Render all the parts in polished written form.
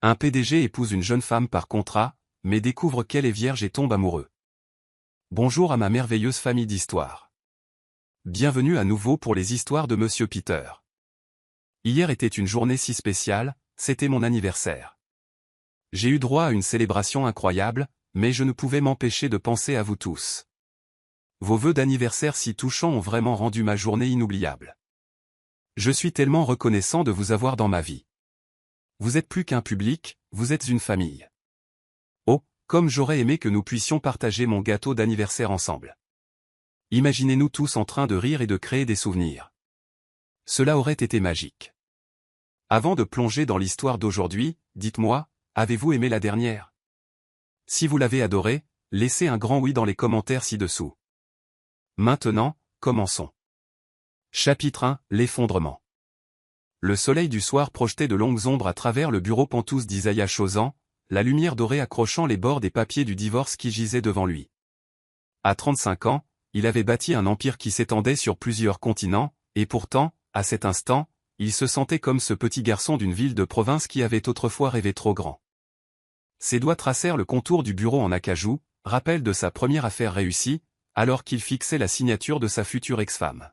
Un PDG épouse une jeune femme par contrat, mais découvre qu'elle est vierge et tombe amoureux. Bonjour à ma merveilleuse famille d'histoires. Bienvenue à nouveau pour les histoires de Monsieur Peter. Hier était une journée si spéciale, c'était mon anniversaire. J'ai eu droit à une célébration incroyable, mais je ne pouvais m'empêcher de penser à vous tous. Vos vœux d'anniversaire si touchants ont vraiment rendu ma journée inoubliable. Je suis tellement reconnaissant de vous avoir dans ma vie. Vous êtes plus qu'un public, vous êtes une famille. Oh, comme j'aurais aimé que nous puissions partager mon gâteau d'anniversaire ensemble. Imaginez-nous tous en train de rire et de créer des souvenirs. Cela aurait été magique. Avant de plonger dans l'histoire d'aujourd'hui, dites-moi, avez-vous aimé la dernière? Si vous l'avez adorée, laissez un grand oui dans les commentaires ci-dessous. Maintenant, commençons. Chapitre 1, l'effondrement. Le soleil du soir projetait de longues ombres à travers le bureau pentous d'Isaiah Chozan, la lumière dorée accrochant les bords des papiers du divorce qui gisaient devant lui. À 35 ans, il avait bâti un empire qui s'étendait sur plusieurs continents, et pourtant, à cet instant, il se sentait comme ce petit garçon d'une ville de province qui avait autrefois rêvé trop grand. Ses doigts tracèrent le contour du bureau en acajou, rappel de sa première affaire réussie, alors qu'il fixait la signature de sa future ex-femme.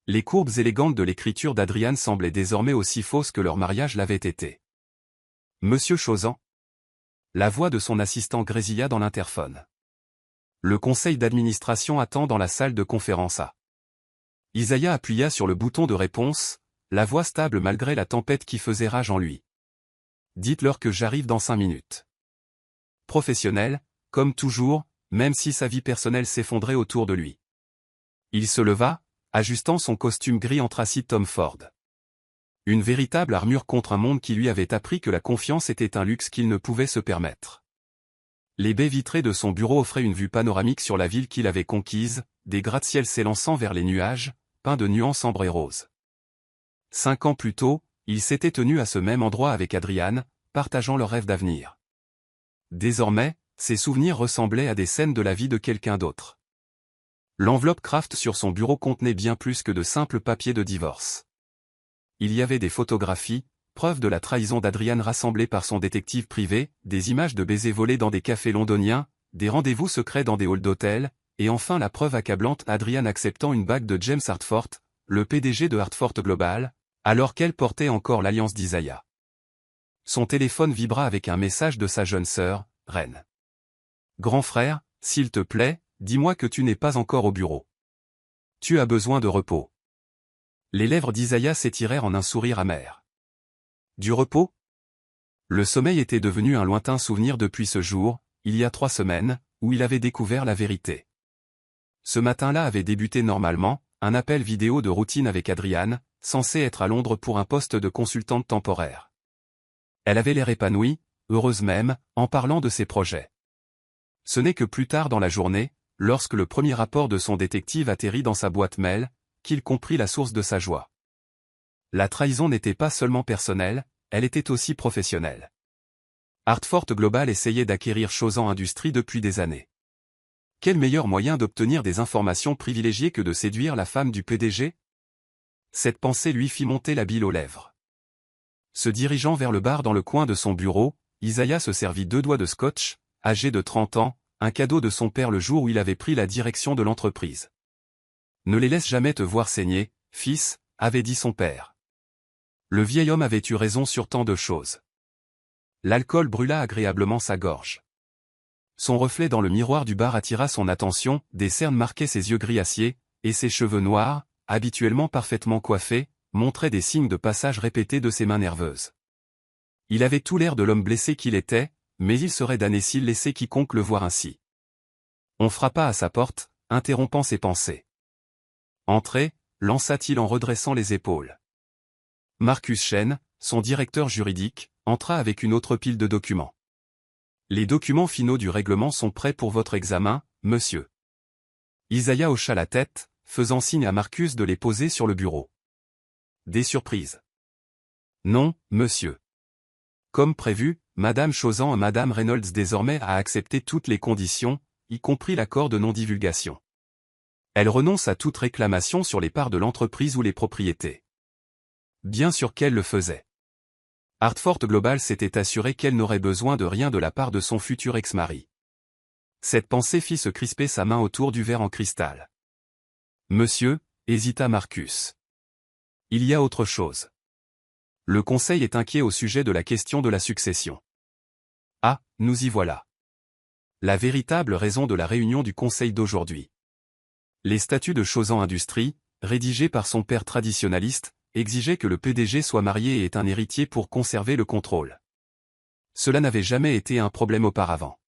Les courbes élégantes de l'écriture d'Adrian semblaient désormais aussi fausses que leur mariage l'avait été. Monsieur Chozan. La voix de son assistant grésilla dans l'interphone. Le conseil d'administration attend dans la salle de conférence A. Isaiah appuya sur le bouton de réponse, la voix stable malgré la tempête qui faisait rage en lui. Dites-leur que j'arrive dans 5 minutes. Professionnel, comme toujours, même si sa vie personnelle s'effondrait autour de lui. Il se leva, ajustant son costume gris anthracite Tom Ford. Une véritable armure contre un monde qui lui avait appris que la confiance était un luxe qu'il ne pouvait se permettre. Les baies vitrées de son bureau offraient une vue panoramique sur la ville qu'il avait conquise, des gratte-ciel s'élançant vers les nuages, peints de nuances ambre et rose. 5 ans plus tôt, il s'était tenu à ce même endroit avec Adrian, partageant leur rêve d'avenir. Désormais, ses souvenirs ressemblaient à des scènes de la vie de quelqu'un d'autre. L'enveloppe Kraft sur son bureau contenait bien plus que de simples papiers de divorce. Il y avait des photographies, preuves de la trahison d'Adrian rassemblées par son détective privé, des images de baisers volés dans des cafés londoniens, des rendez-vous secrets dans des halls d'hôtel, et enfin la preuve accablante Adrian acceptant une bague de James Hartford, le PDG de Hartford Global, alors qu'elle portait encore l'alliance d'Isaiah. Son téléphone vibra avec un message de sa jeune sœur, Reine. Grand frère, s'il te plaît, dis-moi que tu n'es pas encore au bureau. Tu as besoin de repos. Les lèvres d'Isaiah s'étirèrent en un sourire amer. Du repos? Le sommeil était devenu un lointain souvenir depuis ce jour, il y a 3 semaines, où il avait découvert la vérité. Ce matin-là avait débuté normalement, un appel vidéo de routine avec Adrian, censé être à Londres pour un poste de consultante temporaire. Elle avait l'air épanouie, heureuse même, en parlant de ses projets. Ce n'est que plus tard dans la journée, lorsque le premier rapport de son détective atterrit dans sa boîte mail, qu'il comprit la source de sa joie. La trahison n'était pas seulement personnelle, elle était aussi professionnelle. Hartford Global essayait d'acquérir Chozan Industries depuis des années. Quel meilleur moyen d'obtenir des informations privilégiées que de séduire la femme du PDG? Cette pensée lui fit monter la bile aux lèvres. Se dirigeant vers le bar dans le coin de son bureau, Isaiah se servit 2 doigts de scotch, âgé de 30 ans, un cadeau de son père le jour où il avait pris la direction de l'entreprise. Ne les laisse jamais te voir saigner, fils, avait dit son père. Le vieil homme avait eu raison sur tant de choses. L'alcool brûla agréablement sa gorge. Son reflet dans le miroir du bar attira son attention, des cernes marquaient ses yeux gris acier, et ses cheveux noirs, habituellement parfaitement coiffés, montraient des signes de passage répétés de ses mains nerveuses. Il avait tout l'air de l'homme blessé qu'il était, mais il serait damné s'il laissait quiconque le voir ainsi. On frappa à sa porte, interrompant ses pensées. Entrez, lança-t-il en redressant les épaules. Marcus Chen, son directeur juridique, entra avec une autre pile de documents. Les documents finaux du règlement sont prêts pour votre examen, monsieur. Isaiah hocha la tête, faisant signe à Marcus de les poser sur le bureau. Des surprises? Non, monsieur. Comme prévu, Madame Chozan et Madame Reynolds désormais a accepté toutes les conditions, y compris l'accord de non-divulgation. Elle renonce à toute réclamation sur les parts de l'entreprise ou les propriétés. Bien sûr qu'elle le faisait. Hartford Global s'était assuré qu'elle n'aurait besoin de rien de la part de son futur ex-mari. Cette pensée fit se crisper sa main autour du verre en cristal. Monsieur, hésita Marcus. Il y a autre chose. Le conseil est inquiet au sujet de la question de la succession. Ah, nous y voilà. La véritable raison de la réunion du conseil d'aujourd'hui. Les statuts de Chausan Industries, rédigés par son père traditionnaliste, exigeaient que le PDG soit marié et ait un héritier pour conserver le contrôle. Cela n'avait jamais été un problème auparavant.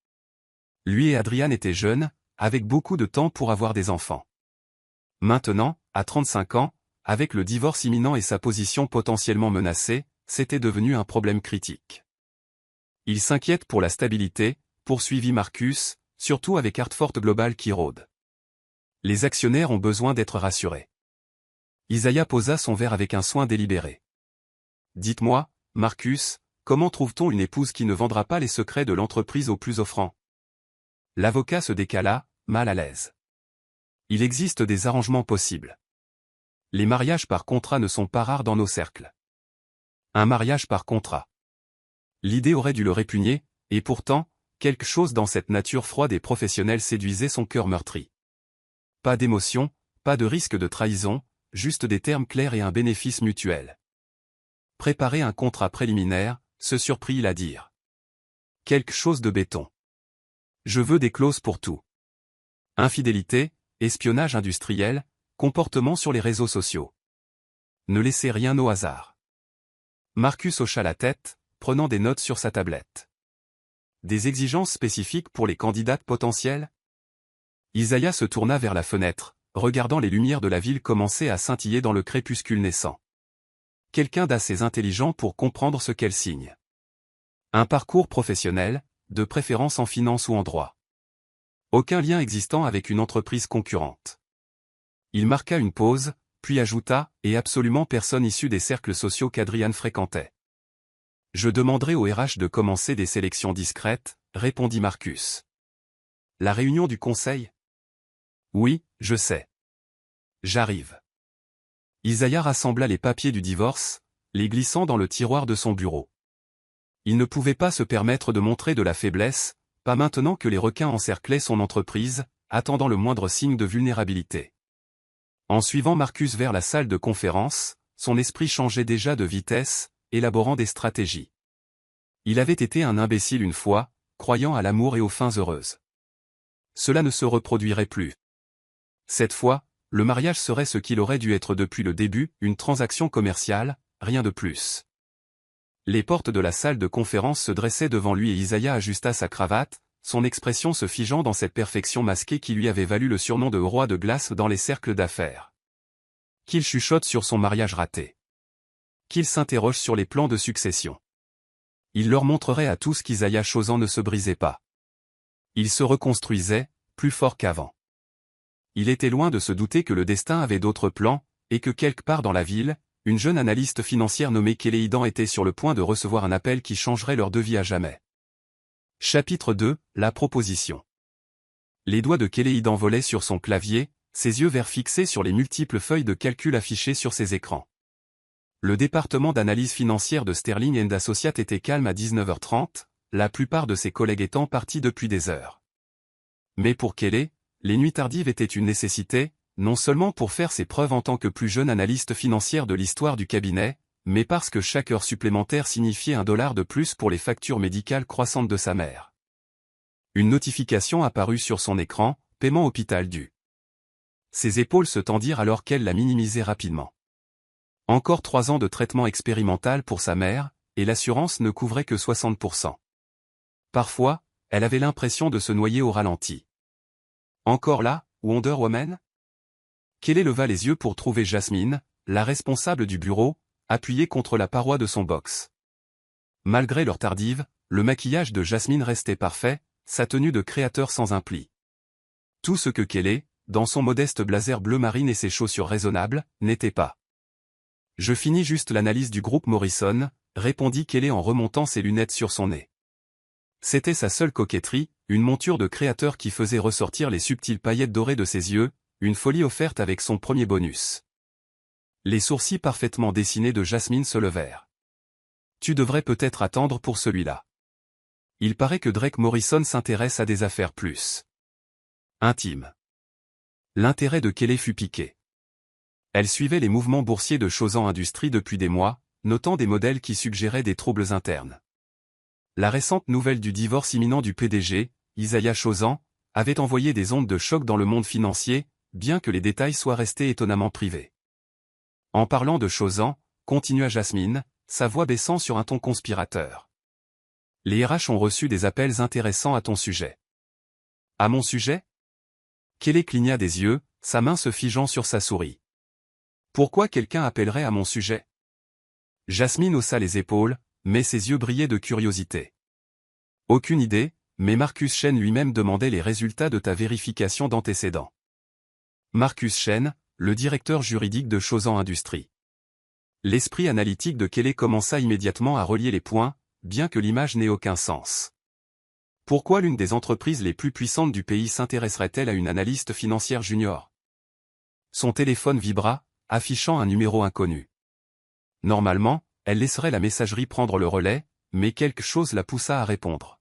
Lui et Adrian étaient jeunes, avec beaucoup de temps pour avoir des enfants. Maintenant, à 35 ans, avec le divorce imminent et sa position potentiellement menacée, c'était devenu un problème critique. Il s'inquiète pour la stabilité, poursuivit Marcus, surtout avec Hartford Global qui rôde. Les actionnaires ont besoin d'être rassurés. Isaiah posa son verre avec un soin délibéré. Dites-moi, Marcus, comment trouve-t-on une épouse qui ne vendra pas les secrets de l'entreprise au plus offrant? L'avocat se décala, mal à l'aise. Il existe des arrangements possibles. Les mariages par contrat ne sont pas rares dans nos cercles. Un mariage par contrat. L'idée aurait dû le répugner, et pourtant, quelque chose dans cette nature froide et professionnelle séduisait son cœur meurtri. Pas d'émotion, pas de risque de trahison, juste des termes clairs et un bénéfice mutuel. Préparer un contrat préliminaire, se surprit-il à dire. Quelque chose de béton. Je veux des clauses pour tout. Infidélité, espionnage industriel, comportement sur les réseaux sociaux. Ne laissez rien au hasard. Marcus hocha la tête, prenant des notes sur sa tablette. Des exigences spécifiques pour les candidates potentielles? Isaiah se tourna vers la fenêtre, regardant les lumières de la ville commencer à scintiller dans le crépuscule naissant. Quelqu'un d'assez intelligent pour comprendre ce qu'elle signe. Un parcours professionnel, de préférence en finance ou en droit. Aucun lien existant avec une entreprise concurrente. Il marqua une pause, puis ajouta, et absolument personne issu des cercles sociaux qu'Adrian fréquentait. Je demanderai au RH de commencer des sélections discrètes, répondit Marcus. La réunion du conseil? Oui, je sais. J'arrive. Isaiah rassembla les papiers du divorce, les glissant dans le tiroir de son bureau. Il ne pouvait pas se permettre de montrer de la faiblesse, pas maintenant que les requins encerclaient son entreprise, attendant le moindre signe de vulnérabilité. En suivant Marcus vers la salle de conférence, son esprit changeait déjà de vitesse, élaborant des stratégies. Il avait été un imbécile une fois, croyant à l'amour et aux fins heureuses. Cela ne se reproduirait plus. Cette fois, le mariage serait ce qu'il aurait dû être depuis le début, une transaction commerciale, rien de plus. Les portes de la salle de conférence se dressaient devant lui et Isaiah ajusta sa cravate, son expression se figeant dans cette perfection masquée qui lui avait valu le surnom de roi de glace dans les cercles d'affaires. Qu'il chuchote sur son mariage raté. Qu'il s'interroge sur les plans de succession. Il leur montrerait à tous qu'Isaiah Chausan ne se brisait pas. Il se reconstruisait, plus fort qu'avant. Il était loin de se douter que le destin avait d'autres plans, et que quelque part dans la ville, une jeune analyste financière nommée Kéléidan était sur le point de recevoir un appel qui changerait leur vie à jamais. Chapitre 2, la proposition. Les doigts de Kéléidan volaient sur son clavier, ses yeux verts fixés sur les multiples feuilles de calcul affichées sur ses écrans. Le département d'analyse financière de Sterling & Associates était calme à 19h30, la plupart de ses collègues étant partis depuis des heures. Mais pour Kelley, les nuits tardives étaient une nécessité, non seulement pour faire ses preuves en tant que plus jeune analyste financière de l'histoire du cabinet, mais parce que chaque heure supplémentaire signifiait $1 de plus pour les factures médicales croissantes de sa mère. Une notification apparut sur son écran, paiement hôpital dû. Ses épaules se tendirent alors qu'elle la minimisait rapidement. Encore 3 ans de traitement expérimental pour sa mère, et l'assurance ne couvrait que 60%. Parfois, elle avait l'impression de se noyer au ralenti. Encore là, Wonder Woman? Kelley leva les yeux pour trouver Jasmine, la responsable du bureau, appuyée contre la paroi de son box. Malgré l'heure tardive, le maquillage de Jasmine restait parfait, sa tenue de créateur sans un pli. Tout ce que Kelley, dans son modeste blazer bleu marine et ses chaussures raisonnables, n'était pas. Je finis juste l'analyse du groupe Morrison, répondit Kelley en remontant ses lunettes sur son nez. C'était sa seule coquetterie, une monture de créateur qui faisait ressortir les subtiles paillettes dorées de ses yeux, une folie offerte avec son premier bonus. Les sourcils parfaitement dessinés de Jasmine se levèrent. Tu devrais peut-être attendre pour celui-là. Il paraît que Drake Morrison s'intéresse à des affaires plus intimes. L'intérêt de Kelly fut piqué. Elle suivait les mouvements boursiers de Chausan Industries depuis des mois, notant des modèles qui suggéraient des troubles internes. La récente nouvelle du divorce imminent du PDG, Isaiah Chausan, avait envoyé des ondes de choc dans le monde financier, bien que les détails soient restés étonnamment privés. En parlant de Chausan, continua Jasmine, sa voix baissant sur un ton conspirateur. Les RH ont reçu des appels intéressants à ton sujet. À mon sujet? Kelly cligna des yeux, sa main se figeant sur sa souris. Pourquoi quelqu'un appellerait à mon sujet? Jasmine haussa les épaules, mais ses yeux brillaient de curiosité. Aucune idée, mais Marcus Chen lui-même demandait les résultats de ta vérification d'antécédents. Marcus Chen, le directeur juridique de Chausan Industries. L'esprit analytique de Kelly commença immédiatement à relier les points, bien que l'image n'ait aucun sens. Pourquoi l'une des entreprises les plus puissantes du pays s'intéresserait-elle à une analyste financière junior? Son téléphone vibra, affichant un numéro inconnu. Normalement, elle laisserait la messagerie prendre le relais, mais quelque chose la poussa à répondre.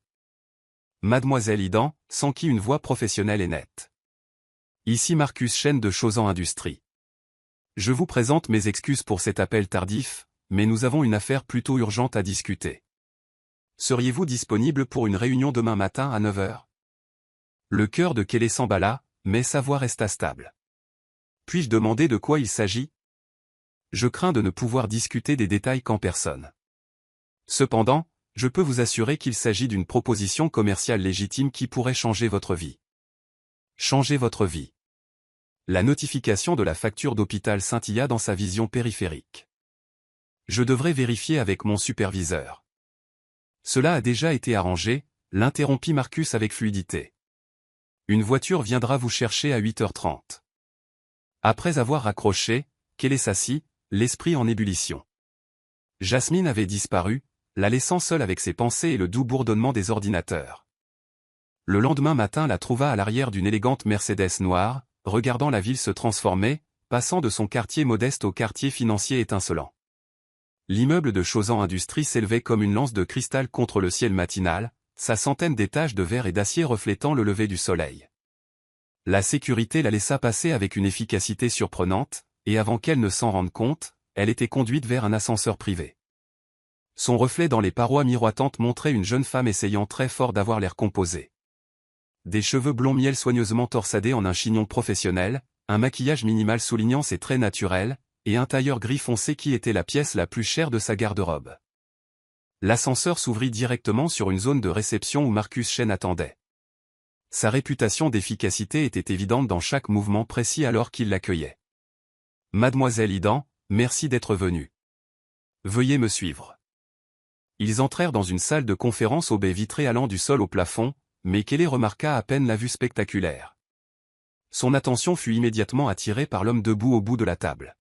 Mademoiselle Idan, sans qui une voix professionnelle et nette. Ici Marcus Chen de Chausan Industries. Je vous présente mes excuses pour cet appel tardif, mais nous avons une affaire plutôt urgente à discuter. Seriez-vous disponible pour une réunion demain matin à 9 h? Le cœur de Kelly s'emballa, mais sa voix resta stable. Puis-je demander de quoi il s'agit? Je crains de ne pouvoir discuter des détails qu'en personne. Cependant, je peux vous assurer qu'il s'agit d'une proposition commerciale légitime qui pourrait changer votre vie. Changer votre vie. La notification de la facture d'hôpital scintilla dans sa vision périphérique. Je devrais vérifier avec mon superviseur. Cela a déjà été arrangé, l'interrompit Marcus avec fluidité. Une voiture viendra vous chercher à 8h30. Après avoir raccroché, Kelly s'assit, l'esprit en ébullition. Jasmine avait disparu, la laissant seule avec ses pensées et le doux bourdonnement des ordinateurs. Le lendemain matin la trouva à l'arrière d'une élégante Mercedes noire, regardant la ville se transformer, passant de son quartier modeste au quartier financier étincelant. L'immeuble de Chausan Industries s'élevait comme une lance de cristal contre le ciel matinal, sa centaine d'étages de verre et d'acier reflétant le lever du soleil. La sécurité la laissa passer avec une efficacité surprenante, et avant qu'elle ne s'en rende compte, elle était conduite vers un ascenseur privé. Son reflet dans les parois miroitantes montrait une jeune femme essayant très fort d'avoir l'air composé. Des cheveux blonds miel soigneusement torsadés en un chignon professionnel, un maquillage minimal soulignant ses traits naturels, et un tailleur gris foncé qui était la pièce la plus chère de sa garde-robe. L'ascenseur s'ouvrit directement sur une zone de réception où Marcus Chen attendait. Sa réputation d'efficacité était évidente dans chaque mouvement précis alors qu'il l'accueillait. Mademoiselle Idan, merci d'être venue. Veuillez me suivre. Ils entrèrent dans une salle de conférence aux baies vitrées allant du sol au plafond, mais Kelly remarqua à peine la vue spectaculaire. Son attention fut immédiatement attirée par l'homme debout au bout de la table.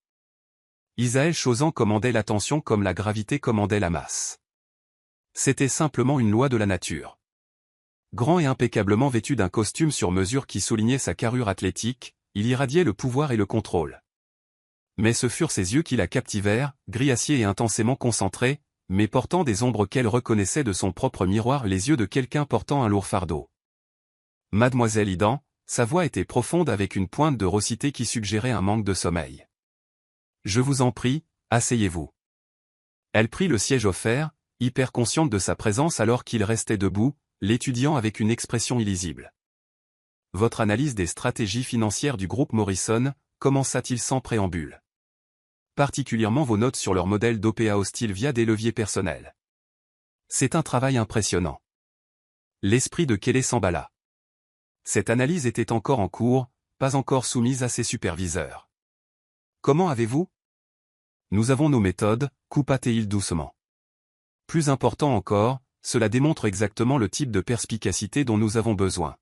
Isaiah Chausan commandait l'attention comme la gravité commandait la masse. C'était simplement une loi de la nature. Grand et impeccablement vêtu d'un costume sur mesure qui soulignait sa carrure athlétique, il irradiait le pouvoir et le contrôle. Mais ce furent ses yeux qui la captivèrent, gris acier et intensément concentrés, mais portant des ombres qu'elle reconnaissait de son propre miroir, les yeux de quelqu'un portant un lourd fardeau. Mademoiselle Idan, sa voix était profonde avec une pointe de raucité qui suggérait un manque de sommeil. Je vous en prie, asseyez-vous. Elle prit le siège offert, hyper consciente de sa présence alors qu'il restait debout, l'étudiant avec une expression illisible. Votre analyse des stratégies financières du groupe Morrison, commença-t-il sans préambule. Particulièrement vos notes sur leur modèle d'OPA hostile via des leviers personnels. C'est un travail impressionnant. L'esprit de Kelly s'emballa. Cette analyse était encore en cours, pas encore soumise à ses superviseurs. Comment avez-vous? Nous avons nos méthodes, coupa-t-il doucement. Plus important encore, cela démontre exactement le type de perspicacité dont nous avons besoin.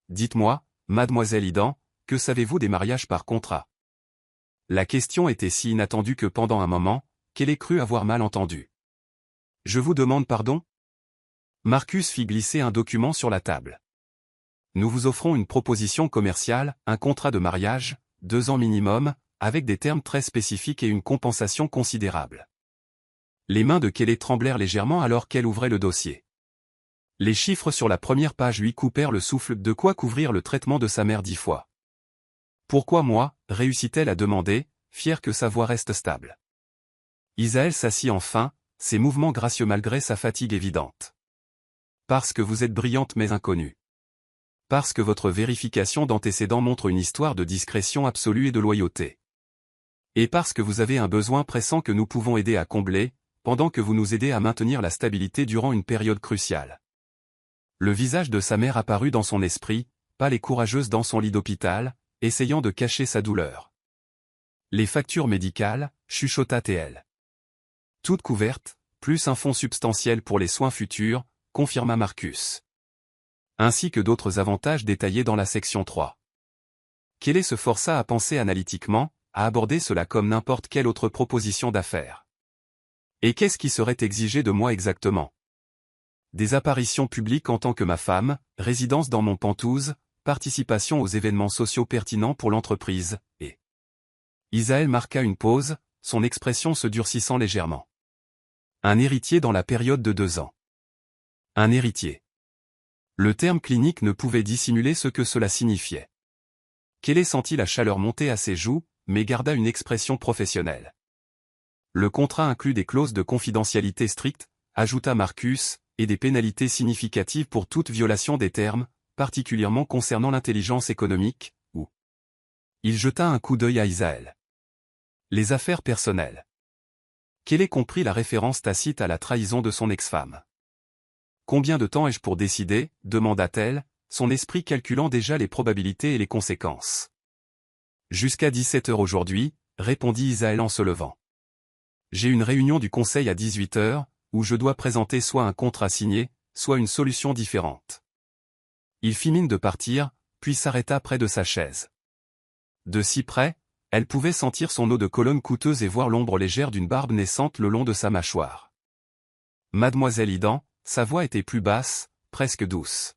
Dites-moi, mademoiselle Idan, que savez-vous des mariages par contrat? La question était si inattendue que pendant un moment, Kelly crut avoir mal entendu. Je vous demande pardon? Marcus fit glisser un document sur la table. Nous vous offrons une proposition commerciale, un contrat de mariage, 2 ans minimum, avec des termes très spécifiques et une compensation considérable. Les mains de Kelly tremblèrent légèrement alors qu'elle ouvrait le dossier. Les chiffres sur la première page lui coupèrent le souffle, de quoi couvrir le traitement de sa mère 10 fois. Pourquoi moi, réussit-elle à demander, fière que sa voix reste stable. Isaël s'assit enfin, ses mouvements gracieux malgré sa fatigue évidente. Parce que vous êtes brillante mais inconnue. Parce que votre vérification d'antécédents montre une histoire de discrétion absolue et de loyauté. Et parce que vous avez un besoin pressant que nous pouvons aider à combler, pendant que vous nous aidez à maintenir la stabilité durant une période cruciale. Le visage de sa mère apparut dans son esprit, pâle et courageuse dans son lit d'hôpital, essayant de cacher sa douleur. Les factures médicales, chuchota-t-elle. Toutes couvertes, plus un fonds substantiel pour les soins futurs, confirma Marcus. Ainsi que d'autres avantages détaillés dans la section 3. Kelly se força à penser analytiquement, à aborder cela comme n'importe quelle autre proposition d'affaires. Et qu'est-ce qui serait exigé de moi exactement? Des apparitions publiques en tant que ma femme, résidence dans mon Penthouse, participation aux événements sociaux pertinents pour l'entreprise, et... Isaël marqua une pause, son expression se durcissant légèrement. Un héritier dans la période de 2 ans. Un héritier. Le terme clinique ne pouvait dissimuler ce que cela signifiait. Kelly sentit la chaleur monter à ses joues, mais garda une expression professionnelle. Le contrat inclut des clauses de confidentialité strictes, ajouta Marcus, et des pénalités significatives pour toute violation des termes, particulièrement concernant l'intelligence économique, ou... Il jeta un coup d'œil à Isaël. Les affaires personnelles. Kelly comprit la référence tacite à la trahison de son ex-femme. Combien de temps ai-je pour décider, demanda-t-elle, son esprit calculant déjà les probabilités et les conséquences. Jusqu'à 17 heures aujourd'hui, répondit Isaël en se levant. J'ai une réunion du conseil à 18 heures, où je dois présenter soit un contrat signé, soit une solution différente. Il fit mine de partir, puis s'arrêta près de sa chaise. De si près, elle pouvait sentir son eau de colonne coûteuse et voir l'ombre légère d'une barbe naissante le long de sa mâchoire. Mademoiselle Idan, sa voix était plus basse, presque douce.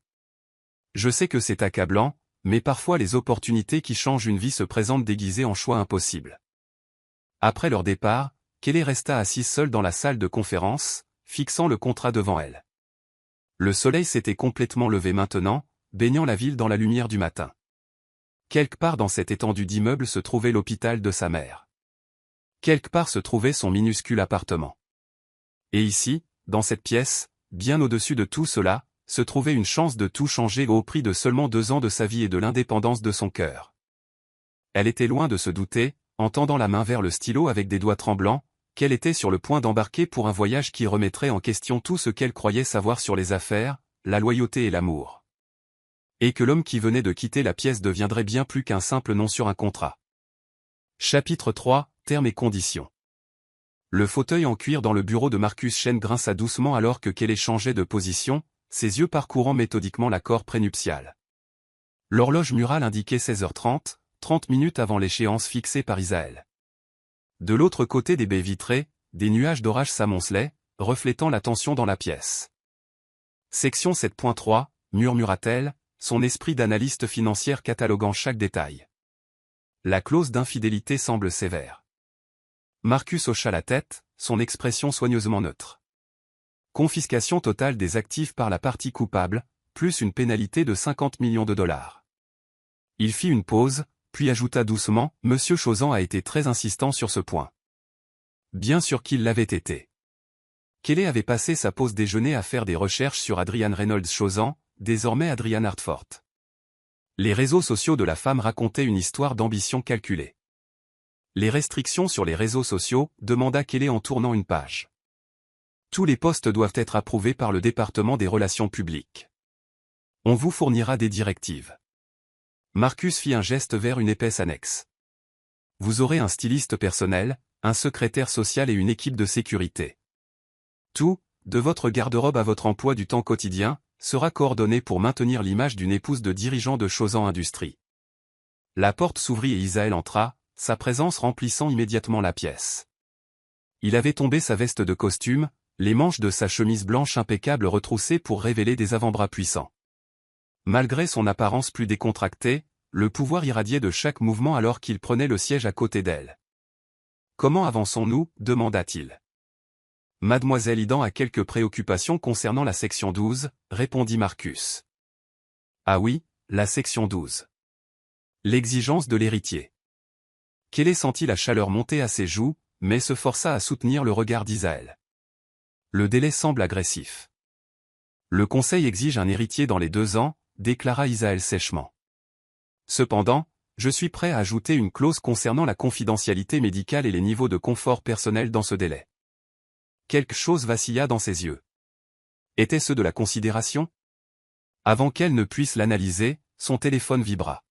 Je sais que c'est accablant, mais parfois les opportunités qui changent une vie se présentent déguisées en choix impossibles. Après leur départ, Kelly resta assise seule dans la salle de conférence, fixant le contrat devant elle. Le soleil s'était complètement levé maintenant, baignant la ville dans la lumière du matin. Quelque part dans cette étendue d'immeubles se trouvait l'hôpital de sa mère. Quelque part se trouvait son minuscule appartement. Et ici, dans cette pièce, bien au-dessus de tout cela, se trouvait une chance de tout changer au prix de seulement 2 ans de sa vie et de l'indépendance de son cœur. Elle était loin de se douter, en tendant la main vers le stylo avec des doigts tremblants, qu'elle était sur le point d'embarquer pour un voyage qui remettrait en question tout ce qu'elle croyait savoir sur les affaires, la loyauté et l'amour. Et que l'homme qui venait de quitter la pièce deviendrait bien plus qu'un simple nom sur un contrat. Chapitre 3, Termes et conditions. Le fauteuil en cuir dans le bureau de Marcus Chen grinça doucement alors que Kelly changeait de position, ses yeux parcourant méthodiquement l'accord prénuptial. L'horloge murale indiquait 16h30, 30 minutes avant l'échéance fixée par Isaël. De l'autre côté des baies vitrées, des nuages d'orage s'amoncelaient, reflétant la tension dans la pièce. Section 7.3, murmura-t-elle, son esprit d'analyste financière cataloguant chaque détail. La clause d'infidélité semble sévère. Marcus hocha la tête, son expression soigneusement neutre. Confiscation totale des actifs par la partie coupable, plus une pénalité de 50 millions de dollars. Il fit une pause, puis ajouta doucement, Monsieur Chauzan a été très insistant sur ce point. Bien sûr qu'il l'avait été. Kelly avait passé sa pause déjeuner à faire des recherches sur Adrian Reynolds Chauzan, désormais Adrian Hartford. Les réseaux sociaux de la femme racontaient une histoire d'ambition calculée. Les restrictions sur les réseaux sociaux, demanda Kelly en tournant une page. Tous les postes doivent être approuvés par le département des relations publiques. On vous fournira des directives. Marcus fit un geste vers une épaisse annexe. Vous aurez un styliste personnel, un secrétaire social et une équipe de sécurité. Tout, de votre garde-robe à votre emploi du temps quotidien, sera coordonné pour maintenir l'image d'une épouse de dirigeant de Chauzan Industries. La porte s'ouvrit et Isaël entra, sa présence remplissant immédiatement la pièce. Il avait tombé sa veste de costume, les manches de sa chemise blanche impeccable retroussées pour révéler des avant-bras puissants. Malgré son apparence plus décontractée, le pouvoir irradiait de chaque mouvement alors qu'il prenait le siège à côté d'elle. « Comment avançons-nous » demanda-t-il. Mademoiselle Idan a quelques préoccupations concernant la section 12, répondit Marcus. Ah oui, la section 12. L'exigence de l'héritier. Kelly sentit la chaleur monter à ses joues, mais se força à soutenir le regard d'Isaël. Le délai semble agressif. Le conseil exige un héritier dans les 2 ans, déclara Isaël sèchement. Cependant, je suis prêt à ajouter une clause concernant la confidentialité médicale et les niveaux de confort personnel dans ce délai. Quelque chose vacilla dans ses yeux. Était-ce de la considération? Avant qu'elle ne puisse l'analyser, son téléphone vibra.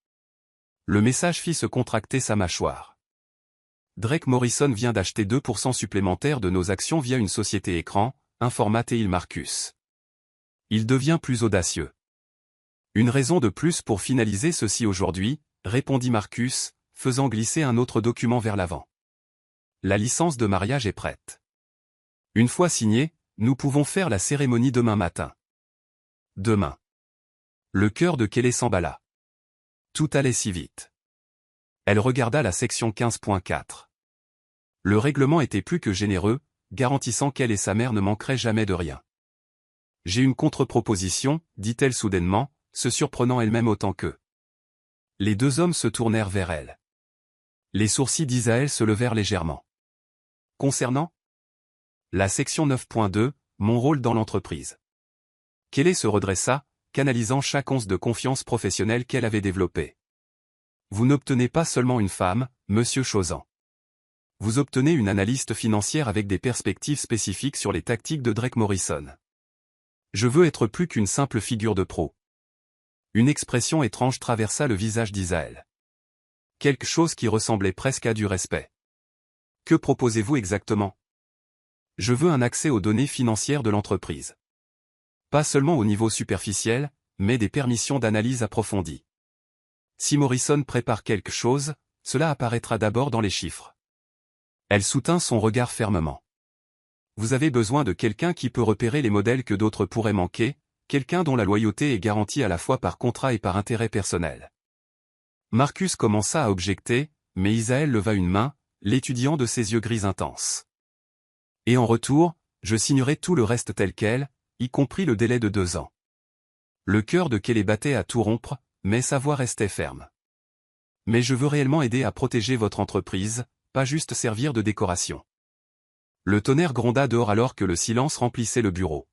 Le message fit se contracter sa mâchoire. Drake Morrison vient d'acheter 2% supplémentaires de nos actions via une société écran, informa Teil Marcus. Il devient plus audacieux. Une raison de plus pour finaliser ceci aujourd'hui, répondit Marcus, faisant glisser un autre document vers l'avant. La licence de mariage est prête. Une fois signée, nous pouvons faire la cérémonie demain matin. Demain. Le cœur de Kelly s'emballa. Tout allait si vite. Elle regarda la section 15.4. Le règlement était plus que généreux, garantissant qu'elle et sa mère ne manqueraient jamais de rien. J'ai une contre-proposition, dit-elle soudainement, se surprenant elle-même autant qu'eux. Les 2 hommes se tournèrent vers elle. Les sourcils d'Isaël se levèrent légèrement. Concernant la section 9.2, mon rôle dans l'entreprise. Kelly se redressa, canalisant chaque once de confiance professionnelle qu'elle avait développée. Vous n'obtenez pas seulement une femme, monsieur Chauzan. Vous obtenez une analyste financière avec des perspectives spécifiques sur les tactiques de Drake Morrison. Je veux être plus qu'une simple figure de pro. Une expression étrange traversa le visage d'Isaël. Quelque chose qui ressemblait presque à du respect. Que proposez-vous exactement? Je veux un accès aux données financières de l'entreprise. Pas seulement au niveau superficiel, mais des permissions d'analyse approfondies. Si Morrison prépare quelque chose, cela apparaîtra d'abord dans les chiffres. Elle soutint son regard fermement. Vous avez besoin de quelqu'un qui peut repérer les modèles que d'autres pourraient manquer, quelqu'un dont la loyauté est garantie à la fois par contrat et par intérêt personnel. Marcus commença à objecter, mais Isaël leva une main, l'étudiant de ses yeux gris intenses. Et en retour, je signerai tout le reste tel quel, y compris le délai de 2 ans. Le cœur de Kelly battait à tout rompre, mais sa voix restait ferme. Mais je veux réellement aider à protéger votre entreprise, pas juste servir de décoration. Le tonnerre gronda dehors alors que le silence remplissait le bureau.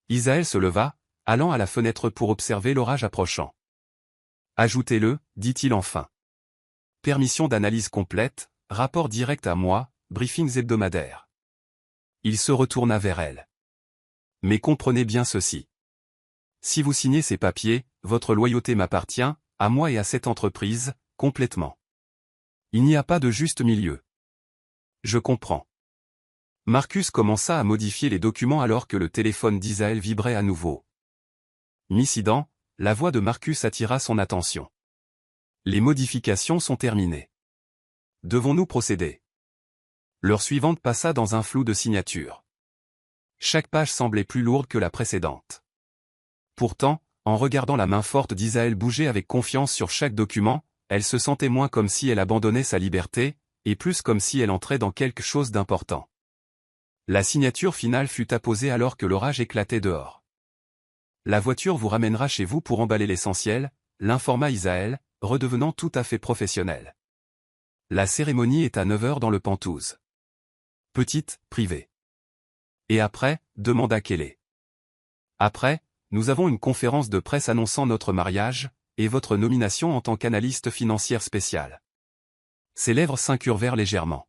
Isaël se leva, allant à la fenêtre pour observer l'orage approchant. Ajoutez-le, dit-il enfin. Permission d'analyse complète, rapport direct à moi, briefings hebdomadaires. Il se retourna vers elle. Mais comprenez bien ceci. Si vous signez ces papiers, votre loyauté m'appartient, à moi et à cette entreprise, complètement. Il n'y a pas de juste milieu. Je comprends. Marcus commença à modifier les documents alors que le téléphone d'Isaël vibrait à nouveau. Miss Idan, la voix de Marcus attira son attention. Les modifications sont terminées. Devons-nous procéder? L'heure suivante passa dans un flou de signatures. Chaque page semblait plus lourde que la précédente. Pourtant, en regardant la main forte d'Isaël bouger avec confiance sur chaque document, elle se sentait moins comme si elle abandonnait sa liberté, et plus comme si elle entrait dans quelque chose d'important. La signature finale fut apposée alors que l'orage éclatait dehors. La voiture vous ramènera chez vous pour emballer l'essentiel, l'informa Isaël, redevenant tout à fait professionnel. La cérémonie est à 9 heures dans le Penthouse. Petite, privée. Et après, demanda Kelly. Après, nous avons une conférence de presse annonçant notre mariage, et votre nomination en tant qu'analyste financière spéciale. Ses lèvres s'incurvèrent légèrement.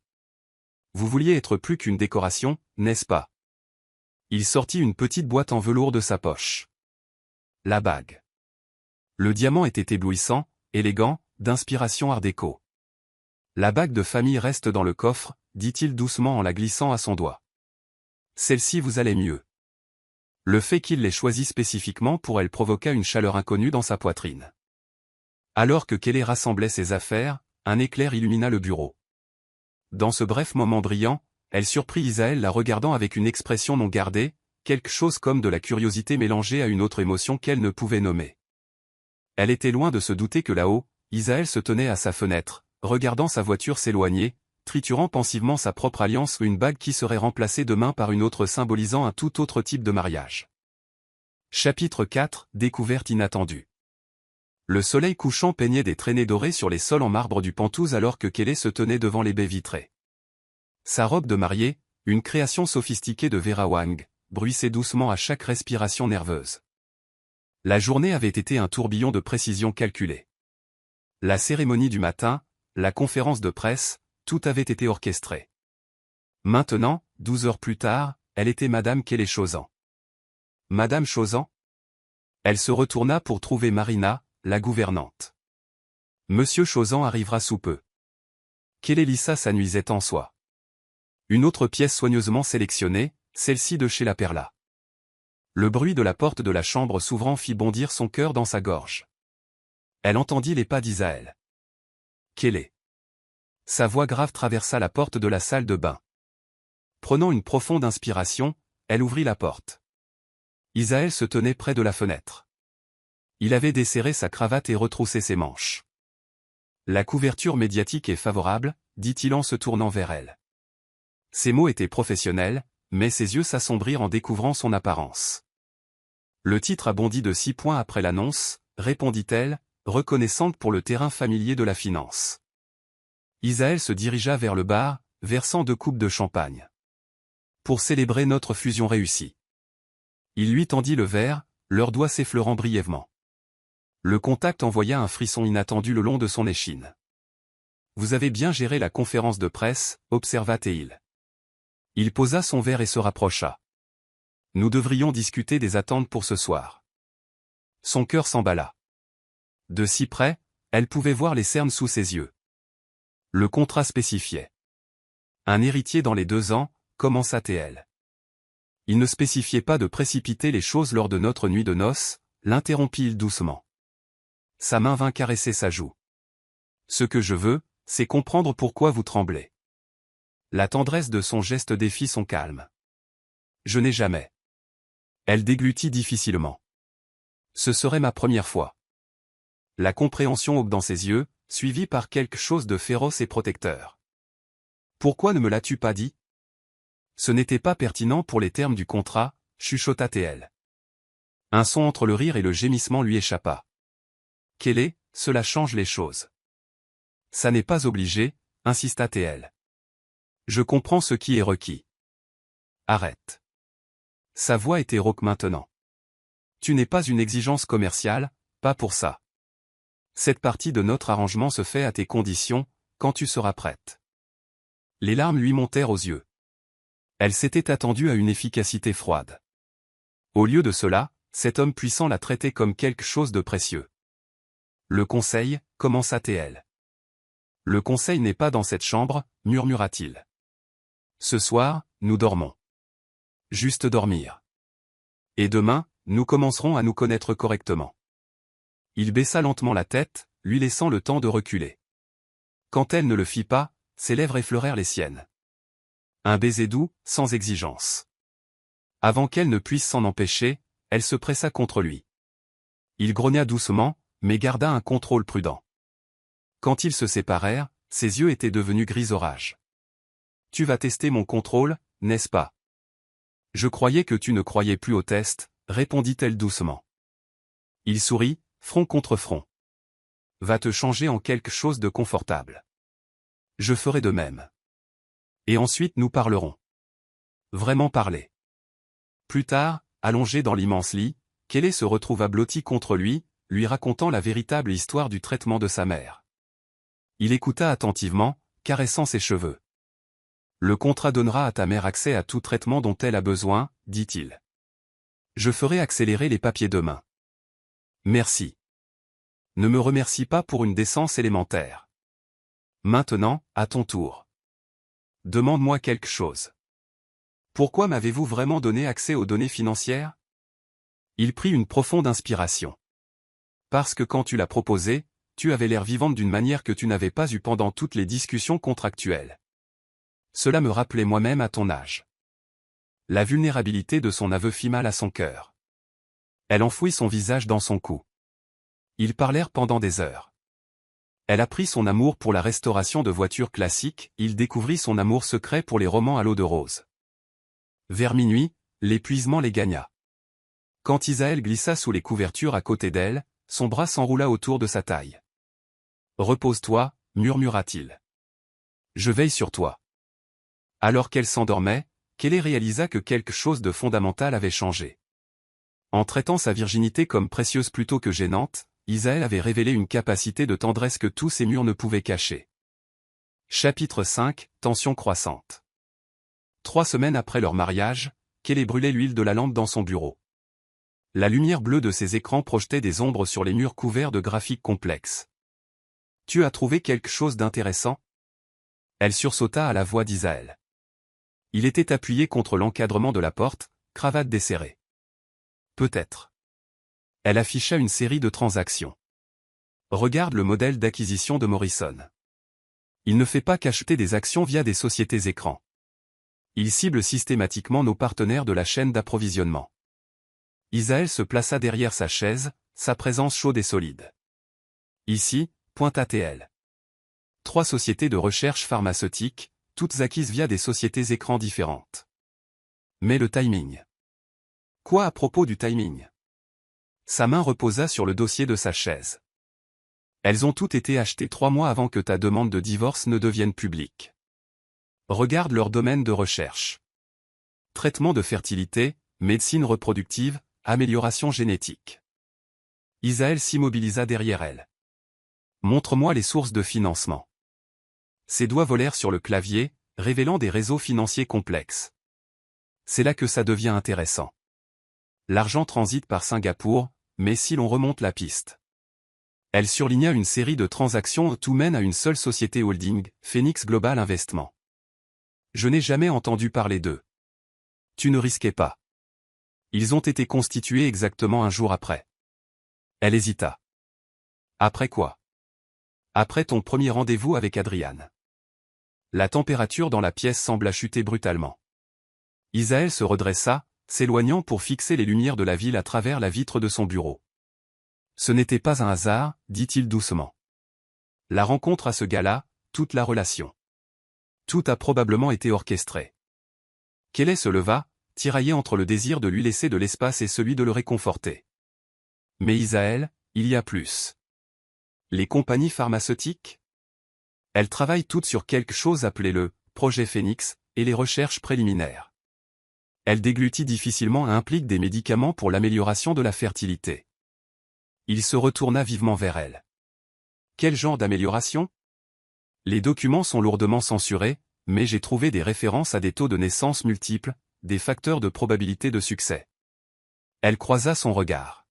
Vous vouliez être plus qu'une décoration, n'est-ce pas? Il sortit une petite boîte en velours de sa poche. La bague. Le diamant était éblouissant, élégant, d'inspiration art déco. La bague de famille reste dans le coffre, dit-il doucement en la glissant à son doigt. Celle-ci vous allait mieux. Le fait qu'il l'ait choisie spécifiquement pour elle provoqua une chaleur inconnue dans sa poitrine. Alors que Kelly rassemblait ses affaires, un éclair illumina le bureau. Dans ce bref moment brillant, elle surprit Isaël la regardant avec une expression non gardée, quelque chose comme de la curiosité mélangée à une autre émotion qu'elle ne pouvait nommer. Elle était loin de se douter que là-haut, Isaël se tenait à sa fenêtre, regardant sa voiture s'éloigner, triturant pensivement sa propre alliance ou une bague qui serait remplacée demain par une autre symbolisant un tout autre type de mariage. Chapitre 4, découverte inattendue. Le soleil couchant peignait des traînées dorées sur les sols en marbre du Penthouse alors que Kelly se tenait devant les baies vitrées. Sa robe de mariée, une création sophistiquée de Vera Wang, bruissait doucement à chaque respiration nerveuse. La journée avait été un tourbillon de précision calculée. La cérémonie du matin, la conférence de presse, tout avait été orchestré. Maintenant, 12 heures plus tard, elle était Madame Kelly Chausan. Madame Chausan? Elle se retourna pour trouver Marina, la gouvernante. Monsieur Chausan arrivera sous peu. Kelly lissa sa nuisette en soie. Une autre pièce soigneusement sélectionnée, celle-ci de chez La Perla. Le bruit de la porte de la chambre s'ouvrant fit bondir son cœur dans sa gorge. Elle entendit les pas d'Isaël. Kelly. Sa voix grave traversa la porte de la salle de bain. Prenant une profonde inspiration, elle ouvrit la porte. Isaël se tenait près de la fenêtre. Il avait desserré sa cravate et retroussé ses manches. La couverture médiatique est favorable, dit-il en se tournant vers elle. Ses mots étaient professionnels, mais ses yeux s'assombrirent en découvrant son apparence. Le titre a bondi de 6 points après l'annonce, répondit-elle, reconnaissante pour le terrain familier de la finance. Isaël se dirigea vers le bar, versant 2 coupes de champagne. Pour célébrer notre fusion réussie. Il lui tendit le verre, leurs doigts s'effleurant brièvement. Le contact envoya un frisson inattendu le long de son échine. Vous avez bien géré la conférence de presse, observa-t-il. Il posa son verre et se rapprocha. Nous devrions discuter des attentes pour ce soir. Son cœur s'emballa. De si près, elle pouvait voir les cernes sous ses yeux. Le contrat spécifiait. Un héritier dans les 2 ans, commença-t-elle. Il ne spécifiait pas de précipiter les choses lors de notre nuit de noces, l'interrompit-il doucement. Sa main vint caresser sa joue. Ce que je veux, c'est comprendre pourquoi vous tremblez. La tendresse de son geste défit son calme. Je n'ai jamais. Elle déglutit difficilement. Ce serait ma première fois. La compréhension aube dans ses yeux, suivie par quelque chose de féroce et protecteur. Pourquoi ne me l'as-tu pas dit? Ce n'était pas pertinent pour les termes du contrat, chuchota-t-elle. Un son entre le rire et le gémissement lui échappa. Kelly, cela change les choses. Ça n'est pas obligé, insista-t-elle. Je comprends ce qui est requis. Arrête. Sa voix était rauque maintenant. Tu n'es pas une exigence commerciale, pas pour ça. Cette partie de notre arrangement se fait à tes conditions, quand tu seras prête. Les larmes lui montèrent aux yeux. Elle s'était attendue à une efficacité froide. Au lieu de cela, cet homme puissant la traitait comme quelque chose de précieux. Le conseil, commença-t-elle. Le conseil n'est pas dans cette chambre, murmura-t-il. Ce soir, nous dormons. Juste dormir. Et demain, nous commencerons à nous connaître correctement. Il baissa lentement la tête, lui laissant le temps de reculer. Quand elle ne le fit pas, ses lèvres effleurèrent les siennes. Un baiser doux, sans exigence. Avant qu'elle ne puisse s'en empêcher, elle se pressa contre lui. Il grogna doucement, mais garda un contrôle prudent. Quand ils se séparèrent, ses yeux étaient devenus gris orage. Tu vas tester mon contrôle, n'est-ce pas? Je croyais que tu ne croyais plus au test, répondit-elle doucement. Il sourit, front contre front. Va te changer en quelque chose de confortable. Je ferai de même. Et ensuite nous parlerons. Vraiment parler. Plus tard, allongé dans l'immense lit, Kelly se retrouva blotti contre lui racontant la véritable histoire du traitement de sa mère. Il écouta attentivement, caressant ses cheveux. Le contrat donnera à ta mère accès à tout traitement dont elle a besoin, dit-il. Je ferai accélérer les papiers demain. Merci. Ne me remercie pas pour une décence élémentaire. Maintenant, à ton tour. Demande-moi quelque chose. Pourquoi m'avez-vous vraiment donné accès aux données financières? Il prit une profonde inspiration. Parce que quand tu l'as proposé, tu avais l'air vivante d'une manière que tu n'avais pas eue pendant toutes les discussions contractuelles. Cela me rappelait moi-même à ton âge. La vulnérabilité de son aveu fit mal à son cœur. Elle enfouit son visage dans son cou. Ils parlèrent pendant des heures. Elle apprit son amour pour la restauration de voitures classiques, il découvrit son amour secret pour les romans à l'eau de rose. Vers minuit, l'épuisement les gagna. Quand Isaël glissa sous les couvertures à côté d'elle, son bras s'enroula autour de sa taille. « Repose-toi » murmura-t-il. « Je veille sur toi. » Alors qu'elle s'endormait, Kelly réalisa que quelque chose de fondamental avait changé. En traitant sa virginité comme précieuse plutôt que gênante, Isaël avait révélé une capacité de tendresse que tous ces murs ne pouvaient cacher. Chapitre 5, tension croissante. 3 semaines après leur mariage, Kelly brûlait l'huile de la lampe dans son bureau. La lumière bleue de ses écrans projetait des ombres sur les murs couverts de graphiques complexes. « Tu as trouvé quelque chose d'intéressant » Elle sursauta à la voix d'Isaël. Il était appuyé contre l'encadrement de la porte, cravate desserrée. Peut-être. Elle afficha une série de transactions. Regarde le modèle d'acquisition de Morrison. Il ne fait pas qu'acheter des actions via des sociétés écrans. Il cible systématiquement nos partenaires de la chaîne d'approvisionnement. Isaël se plaça derrière sa chaise, sa présence chaude et solide. Ici, pointe ATL. 3 sociétés de recherche pharmaceutique, toutes acquises via des sociétés écrans différentes. Mais le timing. Quoi à propos du timing? Sa main reposa sur le dossier de sa chaise. Elles ont toutes été achetées 3 mois avant que ta demande de divorce ne devienne publique. Regarde leur domaine de recherche. Traitement de fertilité, médecine reproductive, amélioration génétique. Isaël s'immobilisa derrière elle. Montre-moi les sources de financement. Ses doigts volèrent sur le clavier, révélant des réseaux financiers complexes. C'est là que ça devient intéressant. L'argent transite par Singapour, mais si l'on remonte la piste. Elle surligna une série de transactions où tout mène à une seule société holding, Phoenix Global Investment. Je n'ai jamais entendu parler d'eux. Tu ne risquais pas. Ils ont été constitués exactement un jour après. Elle hésita. Après quoi? Après ton premier rendez-vous avec Adriane. La température dans la pièce sembla chuter brutalement. Isaël se redressa, s'éloignant pour fixer les lumières de la ville à travers la vitre de son bureau. Ce n'était pas un hasard, dit-il doucement. La rencontre à ce gala, toute la relation. Tout a probablement été orchestré. Kelly se leva, tiraillé entre le désir de lui laisser de l'espace et celui de le réconforter. Mais Isaël, il y a plus. Les compagnies pharmaceutiques? Elles travaillent toutes sur quelque chose appelé le « projet Phoenix » et les recherches préliminaires. Elle déglutit difficilement et implique des médicaments pour l'amélioration de la fertilité. Il se retourna vivement vers elle. Quel genre d'amélioration? Les documents sont lourdement censurés, mais j'ai trouvé des références à des taux de naissance multiples, des facteurs de probabilité de succès. Elle croisa son regard.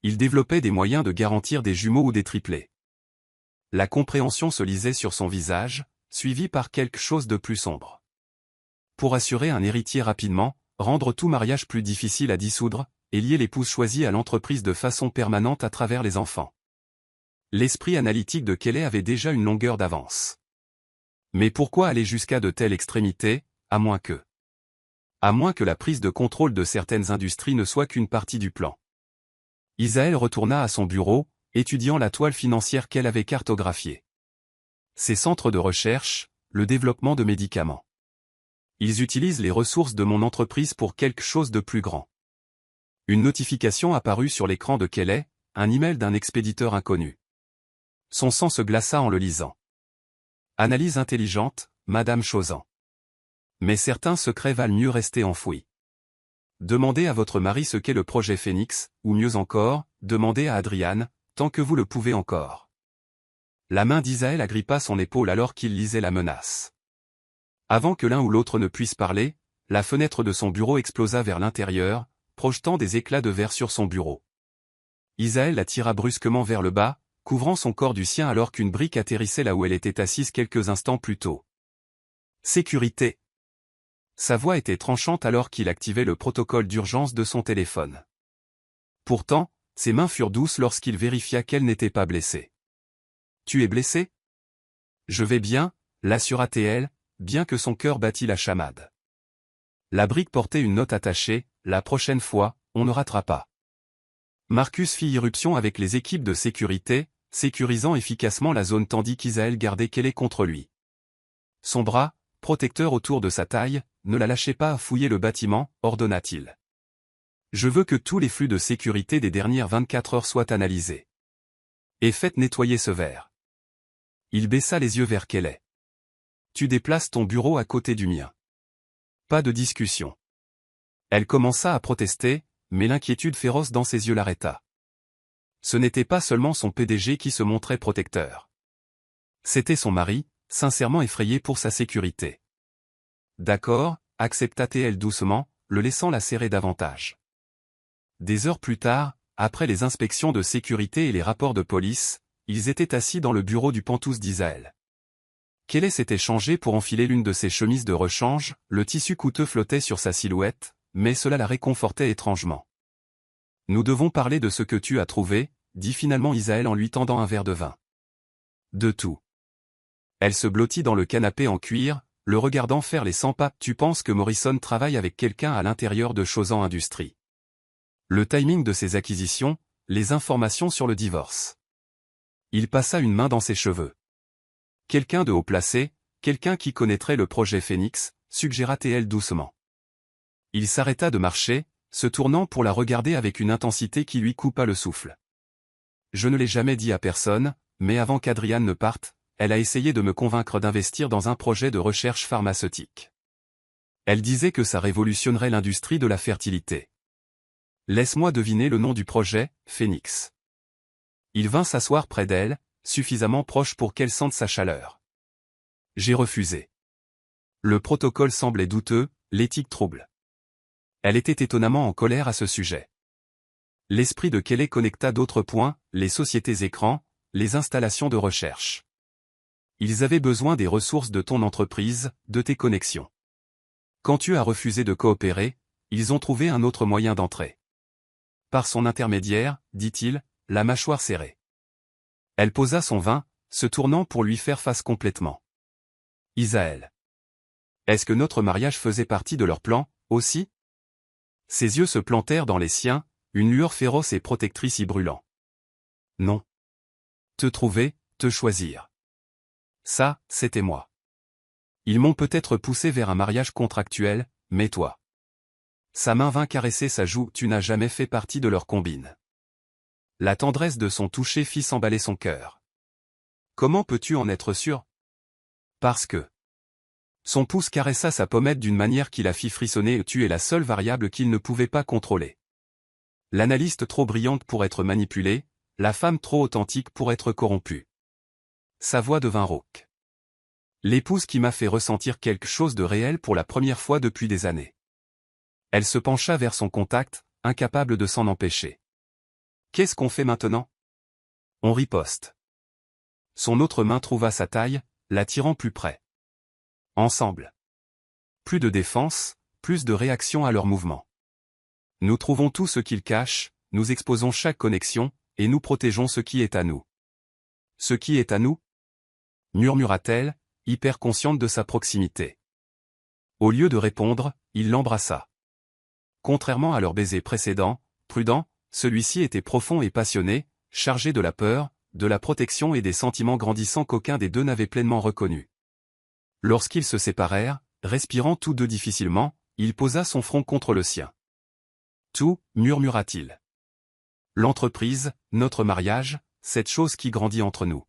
Il développait des moyens de garantir des jumeaux ou des triplés. La compréhension se lisait sur son visage, suivie par quelque chose de plus sombre. Pour assurer un héritier rapidement, rendre tout mariage plus difficile à dissoudre, et lier l'épouse choisie à l'entreprise de façon permanente à travers les enfants. L'esprit analytique de Kelly avait déjà une longueur d'avance. Mais pourquoi aller jusqu'à de telles extrémités, à moins que la prise de contrôle de certaines industries ne soit qu'une partie du plan. Isaël retourna à son bureau, étudiant la toile financière qu'elle avait cartographiée. Ces centres de recherche, le développement de médicaments. Ils utilisent les ressources de mon entreprise pour quelque chose de plus grand. Une notification apparut sur l'écran de Kelly, un email d'un expéditeur inconnu. Son sang se glaça en le lisant. Analyse intelligente, Madame Chauzan. Mais certains secrets valent mieux rester enfouis. Demandez à votre mari ce qu'est le projet Phoenix, ou mieux encore, demandez à Adriane, tant que vous le pouvez encore. La main d'Isaël agrippa son épaule alors qu'il lisait la menace. Avant que l'un ou l'autre ne puisse parler, la fenêtre de son bureau explosa vers l'intérieur, projetant des éclats de verre sur son bureau. Isaël la tira brusquement vers le bas, couvrant son corps du sien alors qu'une brique atterrissait là où elle était assise quelques instants plus tôt. Sécurité. Sa voix était tranchante alors qu'il activait le protocole d'urgence de son téléphone. Pourtant, ses mains furent douces lorsqu'il vérifia qu'elle n'était pas blessée. « Tu es blessé ?»« Je vais bien », l'assura-t-elle, bien que son cœur battît la chamade. La brique portait une note attachée, « La prochaine fois, on ne ratera pas. » Marcus fit irruption avec les équipes de sécurité, sécurisant efficacement la zone tandis qu'Isaël gardait Kelly contre lui. Son bras, protecteur autour de sa taille, ne la lâchait pas à fouiller le bâtiment, ordonna-t-il. Je veux que tous les flux de sécurité des dernières 24 heures soient analysés. Et faites nettoyer ce verre. Il baissa les yeux vers Kelly. Tu déplaces ton bureau à côté du mien. Pas de discussion. Elle commença à protester, mais l'inquiétude féroce dans ses yeux l'arrêta. Ce n'était pas seulement son PDG qui se montrait protecteur. C'était son mari, sincèrement effrayé pour sa sécurité. D'accord, accepta-t-elle doucement, le laissant la serrer davantage. Des heures plus tard, après les inspections de sécurité et les rapports de police, ils étaient assis dans le bureau du pantouse d'Isaël. Kelly s'était changée pour enfiler l'une de ses chemises de rechange, le tissu coûteux flottait sur sa silhouette, mais cela la réconfortait étrangement. Nous devons parler de ce que tu as trouvé, dit finalement Isaël en lui tendant un verre de vin. De tout. Elle se blottit dans le canapé en cuir, le regardant faire les 100 pas. Tu penses que Morrison travaille avec quelqu'un à l'intérieur de Chausan Industries. Le timing de ses acquisitions, les informations sur le divorce. Il passa une main dans ses cheveux. Quelqu'un de haut placé, quelqu'un qui connaîtrait le projet Phoenix, suggéra-t-elle doucement. Il s'arrêta de marcher, se tournant pour la regarder avec une intensité qui lui coupa le souffle. Je ne l'ai jamais dit à personne, mais avant qu'Adriane ne parte, elle a essayé de me convaincre d'investir dans un projet de recherche pharmaceutique. Elle disait que ça révolutionnerait l'industrie de la fertilité. Laisse-moi deviner le nom du projet, Phoenix. Il vint s'asseoir près d'elle, suffisamment proche pour qu'elle sente sa chaleur. J'ai refusé. Le protocole semblait douteux, l'éthique trouble. Elle était étonnamment en colère à ce sujet. L'esprit de Kelly connecta d'autres points, les sociétés écrans, les installations de recherche. Ils avaient besoin des ressources de ton entreprise, de tes connexions. Quand tu as refusé de coopérer, ils ont trouvé un autre moyen d'entrer. Par son intermédiaire, dit-il, la mâchoire serrée. Elle posa son vin, se tournant pour lui faire face complètement. Isaël. Est-ce que notre mariage faisait partie de leur plan, aussi? Ses yeux se plantèrent dans les siens, une lueur féroce et protectrice y brûlant. Non. Te trouver, te choisir. Ça, c'était moi. Ils m'ont peut-être poussé vers un mariage contractuel, mais toi. Sa main vint caresser sa joue. Tu n'as jamais fait partie de leur combine. La tendresse de son toucher fit s'emballer son cœur. Comment peux-tu en être sûr? Parce que. Son pouce caressa sa pommette d'une manière qui la fit frissonner. Tu es la seule variable qu'il ne pouvait pas contrôler. L'analyste trop brillante pour être manipulée, la femme trop authentique pour être corrompue. Sa voix devint rauque. L'épouse qui m'a fait ressentir quelque chose de réel pour la première fois depuis des années. Elle se pencha vers son contact, incapable de s'en empêcher. Qu'est-ce qu'on fait maintenant? On riposte. Son autre main trouva sa taille, l'attirant plus près. Ensemble. Plus de défense, plus de réaction à leurs mouvements. Nous trouvons tout ce qu'ils cachent, nous exposons chaque connexion, et nous protégeons ce qui est à nous. Ce qui est à nous? Murmura-t-elle, hyper consciente de sa proximité. Au lieu de répondre, il l'embrassa. Contrairement à leur baiser précédent, prudent, celui-ci était profond et passionné, chargé de la peur, de la protection et des sentiments grandissants qu'aucun des deux n'avait pleinement reconnus. Lorsqu'ils se séparèrent, respirant tous deux difficilement, il posa son front contre le sien. Tout, murmura-t-il. L'entreprise, notre mariage, cette chose qui grandit entre nous.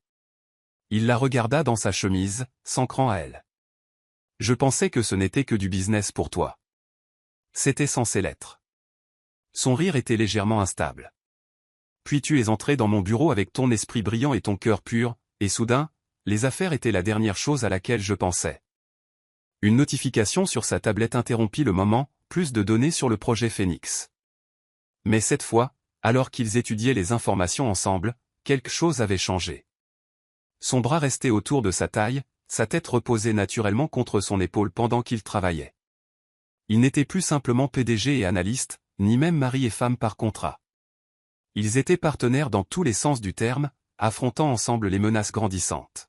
Il la regarda dans sa chemise, s'ancrant à elle. Je pensais que ce n'était que du business pour toi. C'était censé l'être. Son rire était légèrement instable. Puis tu es entré dans mon bureau avec ton esprit brillant et ton cœur pur, et soudain, les affaires étaient la dernière chose à laquelle je pensais. Une notification sur sa tablette interrompit le moment, plus de données sur le projet Phoenix. Mais cette fois, alors qu'ils étudiaient les informations ensemble, quelque chose avait changé. Son bras restait autour de sa taille, sa tête reposait naturellement contre son épaule pendant qu'il travaillait. Il n'était plus simplement PDG et analyste, ni même mari et femme par contrat. Ils étaient partenaires dans tous les sens du terme, affrontant ensemble les menaces grandissantes.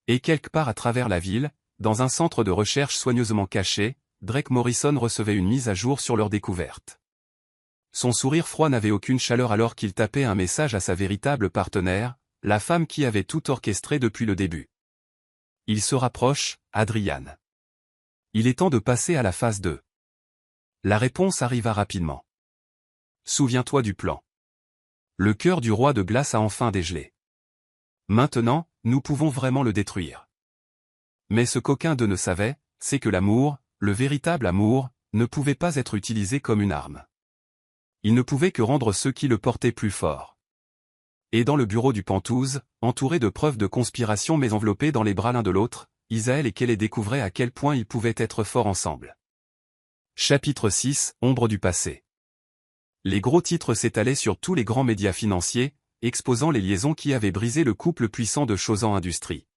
Et quelque part à travers la ville, dans un centre de recherche soigneusement caché, Drake Morrison recevait une mise à jour sur leur découverte. Son sourire froid n'avait aucune chaleur alors qu'il tapait un message à sa véritable partenaire, la femme qui avait tout orchestré depuis le début. Il se rapproche, Adriane. Il est temps de passer à la phase 2. La réponse arriva rapidement. Souviens-toi du plan. Le cœur du roi de glace a enfin dégelé. Maintenant, nous pouvons vraiment le détruire. Mais ce qu'aucun d'eux ne savait, c'est que l'amour, le véritable amour, ne pouvait pas être utilisé comme une arme. Il ne pouvait que rendre ceux qui le portaient plus forts. Et dans le bureau du Penthouse, entouré de preuves de conspiration mais enveloppés dans les bras l'un de l'autre, Isaël et Kelly découvraient à quel point ils pouvaient être forts ensemble. Chapitre 6, Ombre du passé. Les gros titres s'étalaient sur tous les grands médias financiers, exposant les liaisons qui avaient brisé le couple puissant de Chauzan Industries.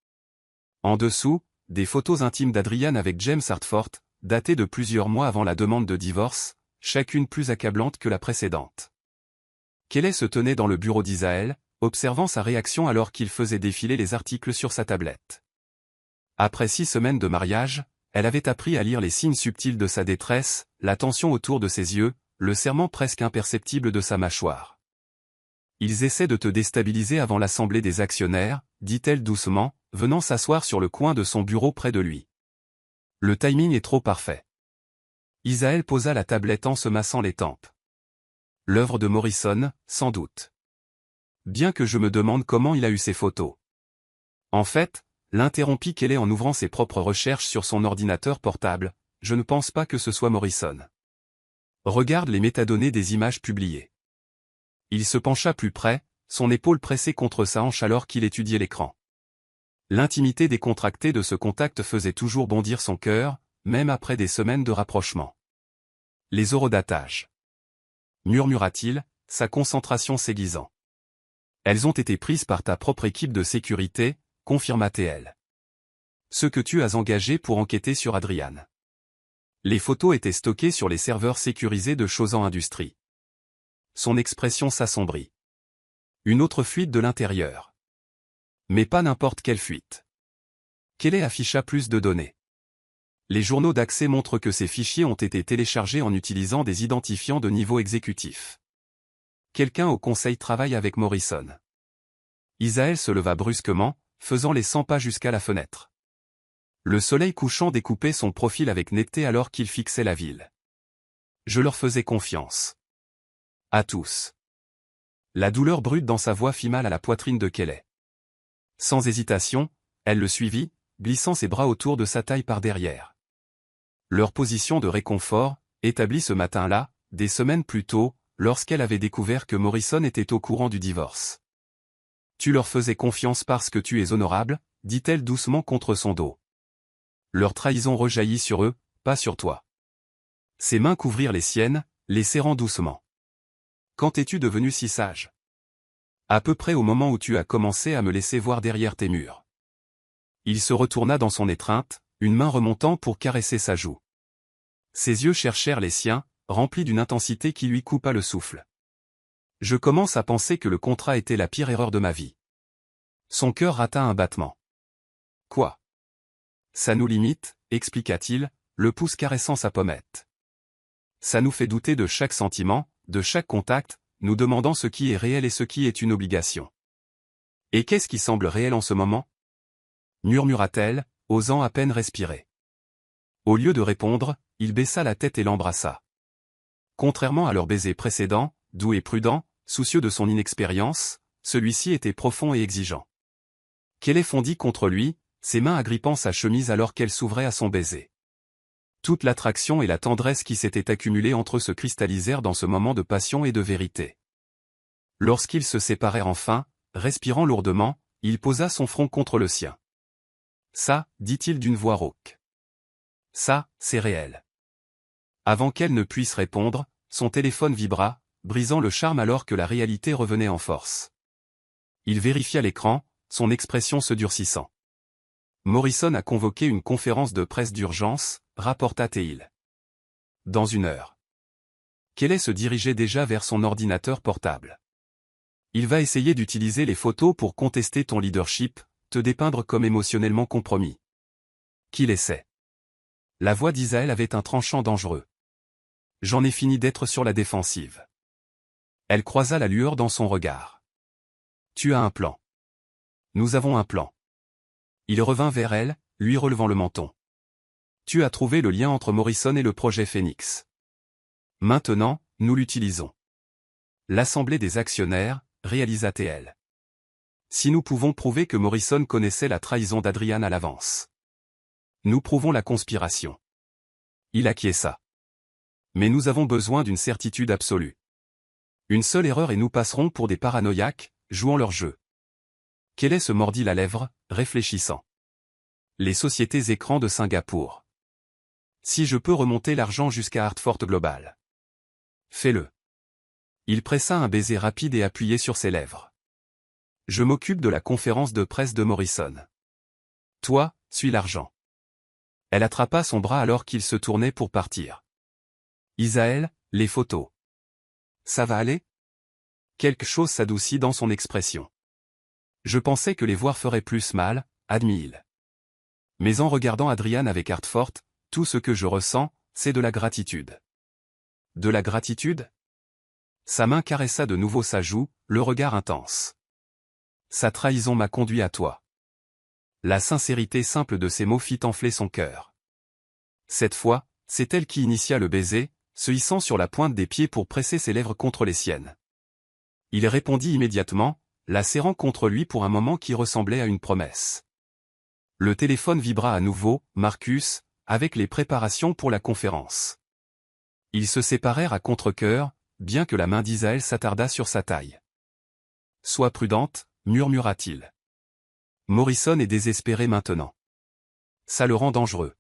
En dessous, des photos intimes d'Adriane avec James Hartford, datées de plusieurs mois avant la demande de divorce, chacune plus accablante que la précédente. Kelly se tenait dans le bureau d'Isaël, observant sa réaction alors qu'il faisait défiler les articles sur sa tablette. Après 6 semaines de mariage, elle avait appris à lire les signes subtils de sa détresse, la tension autour de ses yeux, le serrement presque imperceptible de sa mâchoire. « Ils essaient de te déstabiliser avant l'assemblée des actionnaires », dit-elle doucement, venant s'asseoir sur le coin de son bureau près de lui. Le timing est trop parfait. Isaël posa la tablette en se massant les tempes. L'œuvre de Morrison, sans doute. Bien que je me demande comment il a eu ces photos. En fait, l'interrompit Kelly en ouvrant ses propres recherches sur son ordinateur portable, je ne pense pas que ce soit Morrison. Regarde les métadonnées des images publiées. Il se pencha plus près, son épaule pressée contre sa hanche alors qu'il étudiait l'écran. L'intimité décontractée de ce contact faisait toujours bondir son cœur, même après des semaines de rapprochement. Les horodatage. Murmura-t-il, sa concentration s'aiguisant. Elles ont été prises par ta propre équipe de sécurité, confirma-t-elle. Ceux que tu as engagés pour enquêter sur Adriane. Les photos étaient stockées sur les serveurs sécurisés de Chauzan Industries. Son expression s'assombrit. Une autre fuite de l'intérieur. Mais pas n'importe quelle fuite. Kelly afficha plus de données. Les journaux d'accès montrent que ces fichiers ont été téléchargés en utilisant des identifiants de niveau exécutif. Quelqu'un au conseil travaille avec Morrison. Isaël se leva brusquement, faisant les 100 pas jusqu'à la fenêtre. Le soleil couchant découpait son profil avec netteté alors qu'il fixait la ville. Je leur faisais confiance. À tous. La douleur brute dans sa voix fit mal à la poitrine de Kelly. Sans hésitation, elle le suivit, glissant ses bras autour de sa taille par derrière. Leur position de réconfort, établie ce matin-là, des semaines plus tôt, lorsqu'elle avait découvert que Morrison était au courant du divorce. Tu leur faisais confiance parce que tu es honorable, dit-elle doucement contre son dos. Leur trahison rejaillit sur eux, pas sur toi. Ses mains couvrirent les siennes, les serrant doucement. Quand es-tu devenu si sage? À peu près au moment où tu as commencé à me laisser voir derrière tes murs. Il se retourna dans son étreinte, une main remontant pour caresser sa joue. Ses yeux cherchèrent les siens, remplis d'une intensité qui lui coupa le souffle. Je commence à penser que le contrat était la pire erreur de ma vie. Son cœur rata un battement. Quoi? Ça nous limite, expliqua-t-il, le pouce caressant sa pommette. Ça nous fait douter de chaque sentiment, de chaque contact, nous demandant ce qui est réel et ce qui est une obligation. Et qu'est-ce qui semble réel en ce moment? Murmura-t-elle, osant à peine respirer. Au lieu de répondre, il baissa la tête et l'embrassa. Contrairement à leur baiser précédent, doux et prudent, soucieux de son inexpérience, celui-ci était profond et exigeant. Kelly fondit contre lui, ses mains agrippant sa chemise alors qu'elle s'ouvrait à son baiser. Toute l'attraction et la tendresse qui s'étaient accumulées entre eux se cristallisèrent dans ce moment de passion et de vérité. Lorsqu'ils se séparèrent enfin, respirant lourdement, il posa son front contre le sien. Ça, dit-il d'une voix rauque. Ça, c'est réel. Avant qu'elle ne puisse répondre, son téléphone vibra, brisant le charme alors que la réalité revenait en force. Il vérifia l'écran, son expression se durcissant. Morrison a convoqué une conférence de presse d'urgence, rapporta Teil. Dans 1 heure. Kelly se dirigeait déjà vers son ordinateur portable. Il va essayer d'utiliser les photos pour contester ton leadership, te dépeindre comme émotionnellement compromis. Qu'il essaie. La voix d'Isaël avait un tranchant dangereux. J'en ai fini d'être sur la défensive. Elle croisa la lueur dans son regard. Tu as un plan. Nous avons un plan. Il revint vers elle, lui relevant le menton. Tu as trouvé le lien entre Morrison et le projet Phoenix. Maintenant, nous l'utilisons. L'Assemblée des actionnaires, réalisa TL. Si nous pouvons prouver que Morrison connaissait la trahison d'Adrian à l'avance. Nous prouvons la conspiration. Il acquiesça. Mais nous avons besoin d'une certitude absolue. Une seule erreur et nous passerons pour des paranoïaques, jouant leur jeu. Quel est ce mordit la lèvre, réfléchissant. Les sociétés écrans de Singapour. Si je peux remonter l'argent jusqu'à Hartford Global. Fais-le. Il pressa un baiser rapide et appuyé sur ses lèvres. Je m'occupe de la conférence de presse de Morrison. Toi, suis l'argent. Elle attrapa son bras alors qu'il se tournait pour partir. Isaël, les photos. Ça va aller? Quelque chose s'adoucit dans son expression. Je pensais que les voir ferait plus mal, admit-il. Mais en regardant Adrian avec Hartford, tout ce que je ressens, c'est de la gratitude. De la gratitude? Sa main caressa de nouveau sa joue, le regard intense. Sa trahison m'a conduit à toi. La sincérité simple de ces mots fit enfler son cœur. Cette fois, c'est elle qui initia le baiser, se hissant sur la pointe des pieds pour presser ses lèvres contre les siennes. Il répondit immédiatement, la serrant contre lui pour un moment qui ressemblait à une promesse. Le téléphone vibra à nouveau, Marcus, avec les préparations pour la conférence. Ils se séparèrent à contre-cœur, bien que la main d'Isaël s'attardât sur sa taille. « Sois prudente », murmura-t-il. Morrison est désespéré maintenant. Ça le rend dangereux.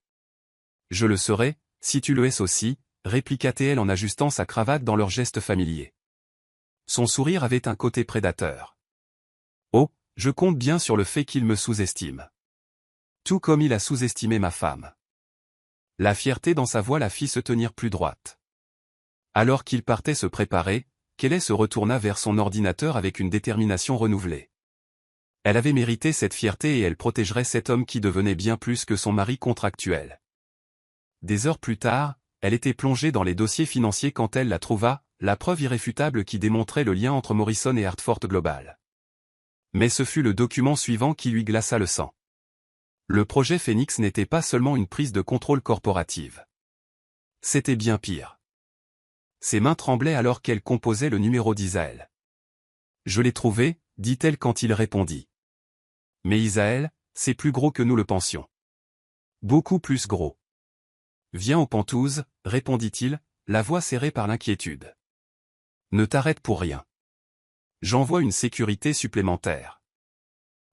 Je le serai, si tu le es aussi, répliqua TL en ajustant sa cravate dans leur geste familier. Son sourire avait un côté prédateur. Oh, je compte bien sur le fait qu'il me sous-estime. Tout comme il a sous-estimé ma femme. La fierté dans sa voix la fit se tenir plus droite. Alors qu'il partait se préparer, Kelly se retourna vers son ordinateur avec une détermination renouvelée. Elle avait mérité cette fierté et elle protégerait cet homme qui devenait bien plus que son mari contractuel. Des heures plus tard, elle était plongée dans les dossiers financiers quand elle la trouva, la preuve irréfutable qui démontrait le lien entre Morrison et Hartford Global. Mais ce fut le document suivant qui lui glaça le sang. Le projet Phoenix n'était pas seulement une prise de contrôle corporative. C'était bien pire. Ses mains tremblaient alors qu'elle composait le numéro d'Isaël. « Je l'ai trouvé », dit-elle quand il répondit. « Mais Isaël, c'est plus gros que nous le pensions. Beaucoup plus gros. »« Viens aux Pentouses », répondit-il, la voix serrée par l'inquiétude. « Ne t'arrête pour rien. J'envoie une sécurité supplémentaire. »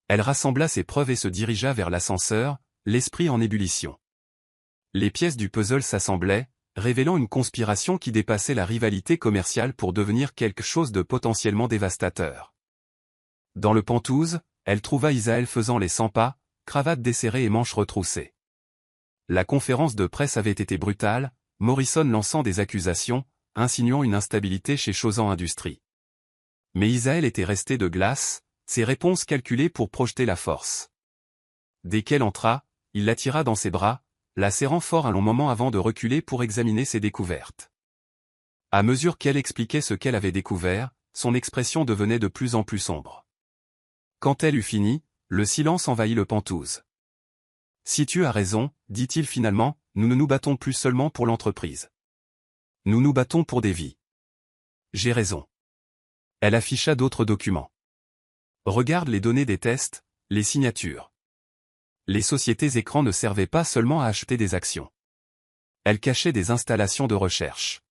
Elle rassembla ses preuves et se dirigea vers l'ascenseur, l'esprit en ébullition. Les pièces du puzzle s'assemblaient, révélant une conspiration qui dépassait la rivalité commerciale pour devenir quelque chose de potentiellement dévastateur. Dans le Penthouse, elle trouva Isaël faisant les 100 pas, cravate desserrée et manches retroussées. La conférence de presse avait été brutale, Morrison lançant des accusations, insinuant une instabilité chez Chausan Industries. Mais Isaël était resté de glace, ses réponses calculées pour projeter la force. Dès qu'elle entra, il la tira dans ses bras, la serrant fort un long moment avant de reculer pour examiner ses découvertes. À mesure qu'elle expliquait ce qu'elle avait découvert, son expression devenait de plus en plus sombre. Quand elle eut fini, le silence envahit le Penthouse. « Si tu as raison, dit-il finalement, nous ne nous battons plus seulement pour l'entreprise. Nous nous battons pour des vies. J'ai raison. » Elle afficha d'autres documents. Regarde les données des tests, les signatures. Les sociétés écrans ne servaient pas seulement à acheter des actions. Elles cachaient des installations de recherche.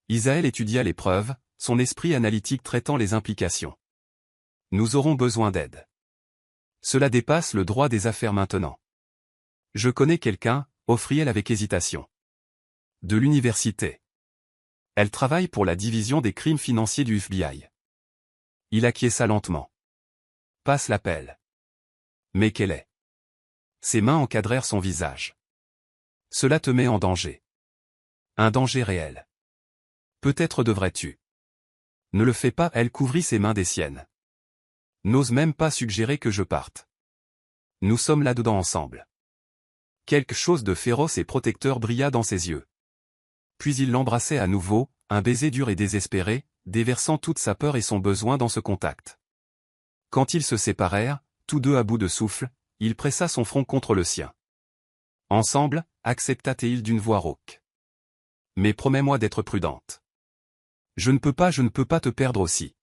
Isaël étudia les preuves, son esprit analytique traitant les implications. Nous aurons besoin d'aide. Cela dépasse le droit des affaires maintenant. Je connais quelqu'un, offrit-elle avec hésitation. De l'université. Elle travaille pour la division des crimes financiers du FBI. Il acquiesça lentement. Passe l'appel. Mais quelle est? Ses mains encadrèrent son visage. Cela te met en danger. Un danger réel. Peut-être devrais-tu. Ne le fais pas, elle couvrit ses mains des siennes. N'ose même pas suggérer que je parte. Nous sommes là-dedans ensemble. Quelque chose de féroce et protecteur brilla dans ses yeux. Puis il l'embrassait à nouveau, un baiser dur et désespéré, déversant toute sa peur et son besoin dans ce contact. Quand ils se séparèrent, tous deux à bout de souffle, il pressa son front contre le sien. Ensemble, accepta-t-il d'une voix rauque. Mais promets-moi d'être prudente. Je ne peux pas te perdre aussi.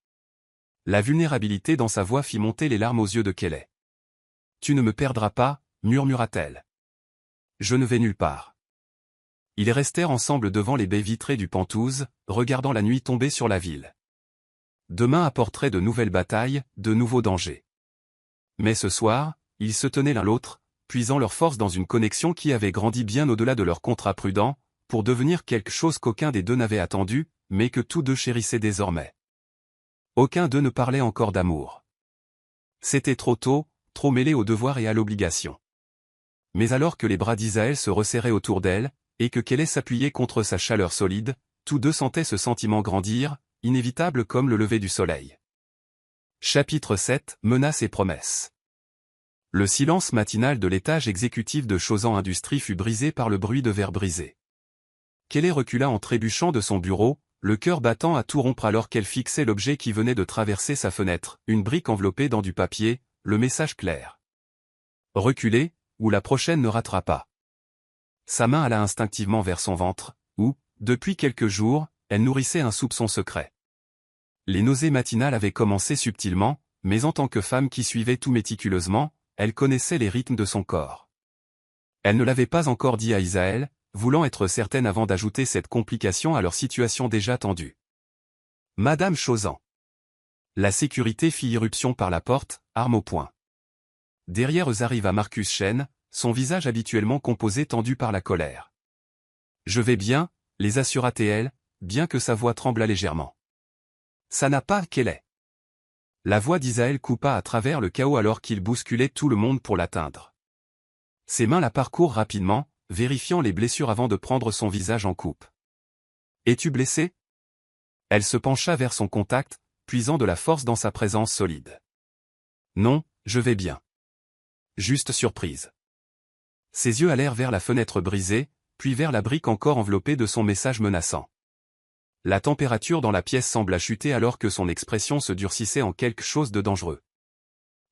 La vulnérabilité dans sa voix fit monter les larmes aux yeux de Kelly. Tu ne me perdras pas, murmura-t-elle. Je ne vais nulle part. Ils restèrent ensemble devant les baies vitrées du Penthouse, regardant la nuit tomber sur la ville. Demain apporterait de nouvelles batailles, de nouveaux dangers. Mais ce soir, ils se tenaient l'un l'autre, puisant leur force dans une connexion qui avait grandi bien au-delà de leur contrat prudent, pour devenir quelque chose qu'aucun des deux n'avait attendu, mais que tous deux chérissaient désormais. Aucun d'eux ne parlait encore d'amour. C'était trop tôt, trop mêlé au devoir et à l'obligation. Mais alors que les bras d'Isaël se resserraient autour d'elle, et que Kelly s'appuyait contre sa chaleur solide, tous deux sentaient ce sentiment grandir, inévitable comme le lever du soleil. Chapitre 7, Menaces et promesses. Le silence matinal de l'étage exécutif de Chausan Industries fut brisé par le bruit de verre brisé. Kelly recula en trébuchant de son bureau, le cœur battant à tout rompre alors qu'elle fixait l'objet qui venait de traverser sa fenêtre, une brique enveloppée dans du papier, le message clair. Reculer, ou la prochaine ne ratera pas. Sa main alla instinctivement vers son ventre, où, depuis quelques jours, elle nourrissait un soupçon secret. Les nausées matinales avaient commencé subtilement, mais en tant que femme qui suivait tout méticuleusement, elle connaissait les rythmes de son corps. Elle ne l'avait pas encore dit à Isaël, voulant être certaine avant d'ajouter cette complication à leur situation déjà tendue. Madame Chausan. La sécurité fit irruption par la porte, arme au poing. Derrière eux arriva Marcus Chen, son visage habituellement composé tendu par la colère. Je vais bien, les assura-t-elle, bien que sa voix tremblât légèrement. Ça n'a pas qu'elle est. La voix d'Isaël coupa à travers le chaos alors qu'il bousculait tout le monde pour l'atteindre. Ses mains la parcourent rapidement, vérifiant les blessures avant de prendre son visage en coupe. Es-tu blessé? Elle se pencha vers son contact, puisant de la force dans sa présence solide. Non, je vais bien. Juste surprise. Ses yeux allèrent vers la fenêtre brisée, puis vers la brique encore enveloppée de son message menaçant. La température dans la pièce sembla chuter alors que son expression se durcissait en quelque chose de dangereux.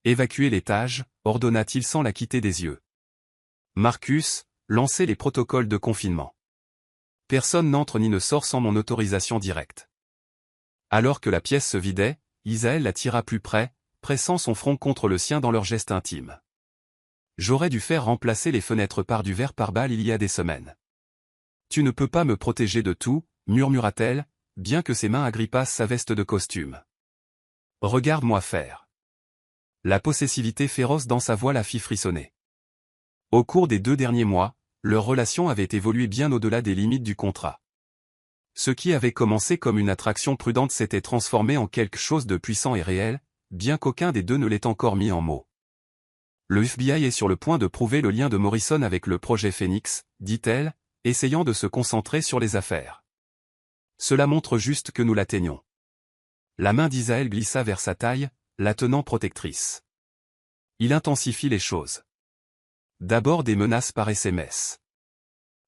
Évacuez l'étage, ordonna-t-il sans la quitter des yeux. Marcus, lancez les protocoles de confinement. Personne n'entre ni ne sort sans mon autorisation directe. Alors que la pièce se vidait, Isaël la tira plus près, pressant son front contre le sien dans leur geste intime. J'aurais dû faire remplacer les fenêtres par du verre pare-balles il y a des semaines. Tu ne peux pas me protéger de tout, murmura-t-elle, bien que ses mains agrippassent sa veste de costume. Regarde-moi faire. La possessivité féroce dans sa voix la fit frissonner. Au cours des 2 derniers mois, leur relation avait évolué bien au-delà des limites du contrat. Ce qui avait commencé comme une attraction prudente s'était transformé en quelque chose de puissant et réel, bien qu'aucun des deux ne l'ait encore mis en mots. Le FBI est sur le point de prouver le lien de Morrison avec le projet Phoenix, dit-elle, essayant de se concentrer sur les affaires. Cela montre juste que nous l'atteignons. La main d'Isaël glissa vers sa taille, la tenant protectrice. Il intensifie les choses. D'abord des menaces par SMS.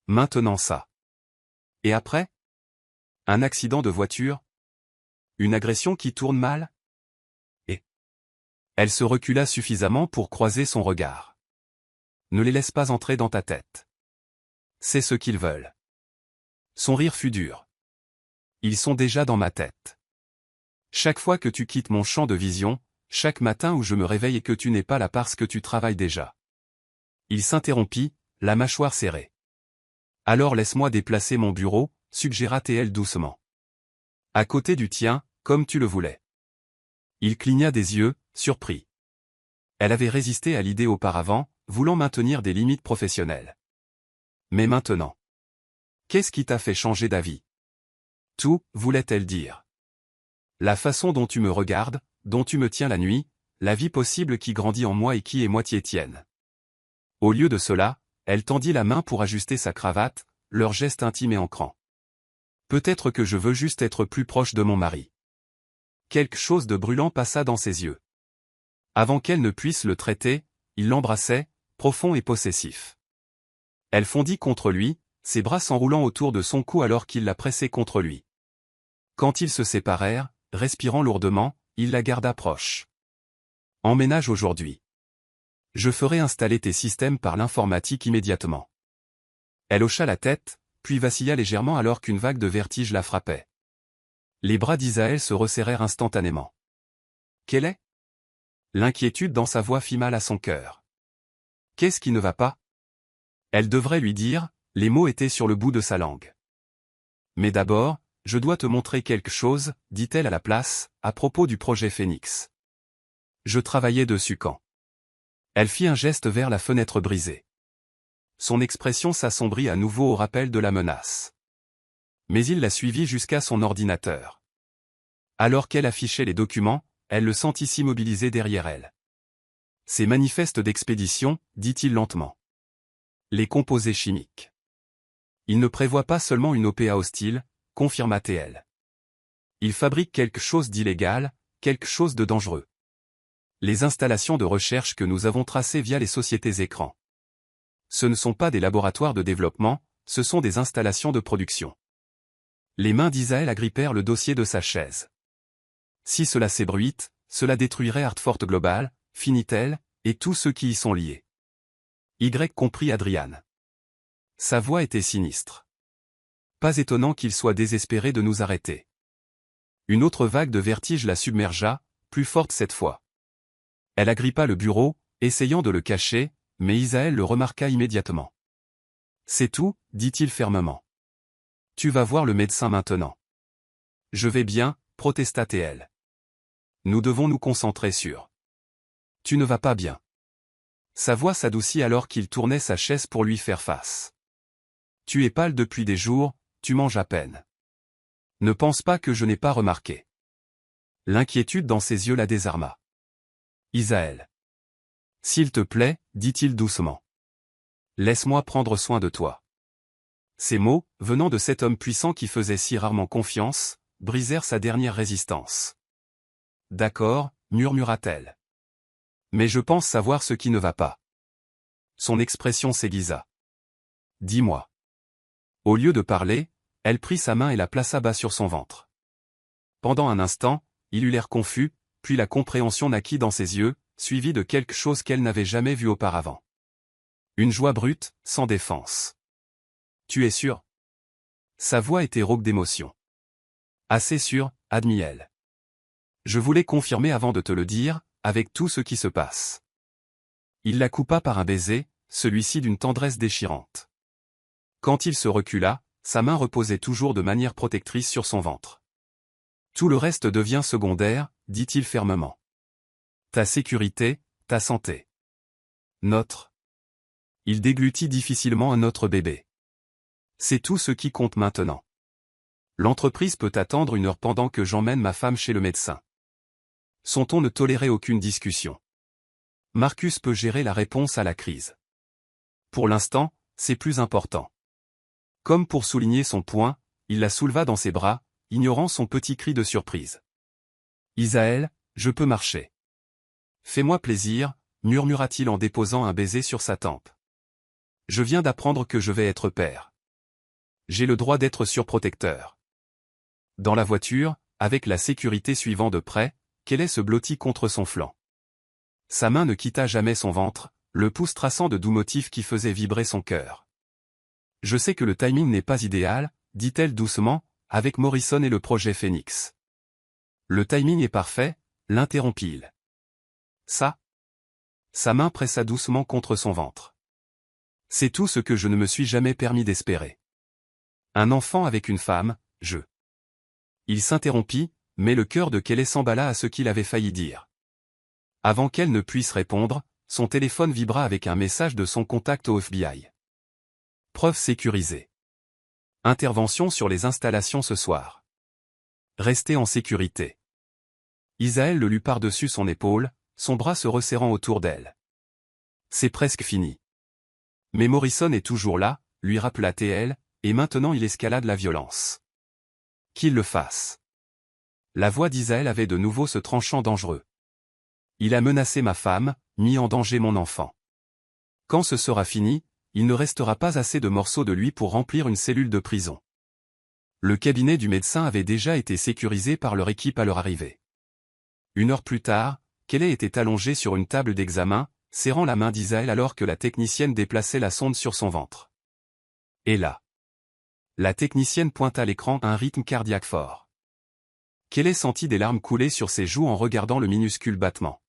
Maintenant ça. Et après? Un accident de voiture? Une agression qui tourne mal? Et elle se recula suffisamment pour croiser son regard. Ne les laisse pas entrer dans ta tête. C'est ce qu'ils veulent. Son rire fut dur. Ils sont déjà dans ma tête. Chaque fois que tu quittes mon champ de vision, chaque matin où je me réveille et que tu n'es pas là parce que tu travailles déjà. Il s'interrompit, la mâchoire serrée. Alors laisse-moi déplacer mon bureau, suggéra-t-elle doucement. À côté du tien, comme tu le voulais. Il cligna des yeux, surpris. Elle avait résisté à l'idée auparavant, voulant maintenir des limites professionnelles. Mais maintenant. Qu'est-ce qui t'a fait changer d'avis? Tout, voulait-elle dire. La façon dont tu me regardes, dont tu me tiens la nuit, la vie possible qui grandit en moi et qui est moitié tienne. Au lieu de cela, elle tendit la main pour ajuster sa cravate, leur geste intime et ancrant. Peut-être que je veux juste être plus proche de mon mari. Quelque chose de brûlant passa dans ses yeux. Avant qu'elle ne puisse le traiter, il l'embrassait, profond et possessif. Elle fondit contre lui, ses bras s'enroulant autour de son cou alors qu'il la pressait contre lui. Quand ils se séparèrent, respirant lourdement, il la garda proche. Emménage aujourd'hui. Je ferai installer tes systèmes par l'informatique immédiatement. Elle hocha la tête, puis vacilla légèrement alors qu'une vague de vertige la frappait. Les bras d'Isaël se resserrèrent instantanément. Quelle est? L'inquiétude dans sa voix fit mal à son cœur. Qu'est-ce qui ne va pas? Elle devrait lui dire, les mots étaient sur le bout de sa langue. Mais d'abord, je dois te montrer quelque chose, dit-elle à la place, à propos du projet Phénix. Je travaillais dessus quand. Elle fit un geste vers la fenêtre brisée. Son expression s'assombrit à nouveau au rappel de la menace. Mais il la suivit jusqu'à son ordinateur. Alors qu'elle affichait les documents, elle le sentit s'immobiliser derrière elle. Ces manifestes d'expédition, dit-il lentement. Les composés chimiques. Ils ne prévoient pas seulement une OPA hostile, confirma-t-elle. Ils fabriquent quelque chose d'illégal, quelque chose de dangereux. Les installations de recherche que nous avons tracées via les sociétés écrans. Ce ne sont pas des laboratoires de développement, ce sont des installations de production. Les mains d'Isaël agrippèrent le dossier de sa chaise. Si cela s'ébruite, cela détruirait Hartford Global, finit-elle, et tous ceux qui y sont liés. Y compris Adrian. Sa voix était sinistre. Pas étonnant qu'il soit désespéré de nous arrêter. Une autre vague de vertige la submergea, plus forte cette fois. Elle agrippa le bureau, essayant de le cacher, mais Isaël le remarqua immédiatement. C'est tout, dit-il fermement. Tu vas voir le médecin maintenant. Je vais bien, protesta-t-elle. Nous devons nous concentrer sur. Tu ne vas pas bien. Sa voix s'adoucit alors qu'il tournait sa chaise pour lui faire face. Tu es pâle depuis des jours, tu manges à peine. Ne pense pas que je n'ai pas remarqué. L'inquiétude dans ses yeux la désarma. Isaël. S'il te plaît, dit-il doucement. Laisse-moi prendre soin de toi. Ces mots, venant de cet homme puissant qui faisait si rarement confiance, brisèrent sa dernière résistance. D'accord, murmura-t-elle. Mais je pense savoir ce qui ne va pas. Son expression s'aiguisa. Dis-moi. Au lieu de parler, elle prit sa main et la plaça bas sur son ventre. Pendant un instant, il eut l'air confus, puis la compréhension naquit dans ses yeux, suivie de quelque chose qu'elle n'avait jamais vu auparavant. Une joie brute, sans défense. Tu es sûr? Sa voix était rauque d'émotion. Assez sûr, admit-elle. Je voulais confirmer avant de te le dire, avec tout ce qui se passe. Il la coupa par un baiser, celui-ci d'une tendresse déchirante. Quand il se recula, sa main reposait toujours de manière protectrice sur son ventre. Tout le reste devient secondaire, dit-il fermement. Ta sécurité, ta santé. Notre. Il déglutit difficilement un autre bébé. C'est tout ce qui compte maintenant. L'entreprise peut attendre une heure pendant que j'emmène ma femme chez le médecin. Son ton ne tolérait aucune discussion. Marcus peut gérer la réponse à la crise. Pour l'instant, c'est plus important. Comme pour souligner son point, il la souleva dans ses bras, ignorant son petit cri de surprise. Isaël, je peux marcher. Fais-moi plaisir, murmura-t-il en déposant un baiser sur sa tempe. Je viens d'apprendre que je vais être père. J'ai le droit d'être surprotecteur. Dans la voiture, avec la sécurité suivant de près, Kelly se blottit contre son flanc. Sa main ne quitta jamais son ventre, le pouce traçant de doux motifs qui faisaient vibrer son cœur. Je sais que le timing n'est pas idéal, dit-elle doucement, avec Morrison et le projet Phénix. Le timing est parfait, l'interrompit-il. Ça? Sa main pressa doucement contre son ventre. C'est tout ce que je ne me suis jamais permis d'espérer. Un enfant avec une femme, je. Il s'interrompit, mais le cœur de Kelly s'emballa à ce qu'il avait failli dire. Avant qu'elle ne puisse répondre, son téléphone vibra avec un message de son contact au FBI. Preuve sécurisée. Intervention sur les installations ce soir. Restez en sécurité. Isaël le lut par-dessus son épaule, son bras se resserrant autour d'elle. C'est presque fini. Mais Morrison est toujours là, lui rappela-t-elle, et maintenant il escalade la violence. Qu'il le fasse. La voix d'Isaël avait de nouveau ce tranchant dangereux. Il a menacé ma femme, mis en danger mon enfant. Quand ce sera fini, il ne restera pas assez de morceaux de lui pour remplir une cellule de prison. Le cabinet du médecin avait déjà été sécurisé par leur équipe à leur arrivée. Une heure plus tard, Kelly était allongée sur une table d'examen, serrant la main d'Isaël alors que la technicienne déplaçait la sonde sur son ventre. Et là, la technicienne pointa l'écran à un rythme cardiaque fort. Kelly sentit des larmes couler sur ses joues en regardant le minuscule battement.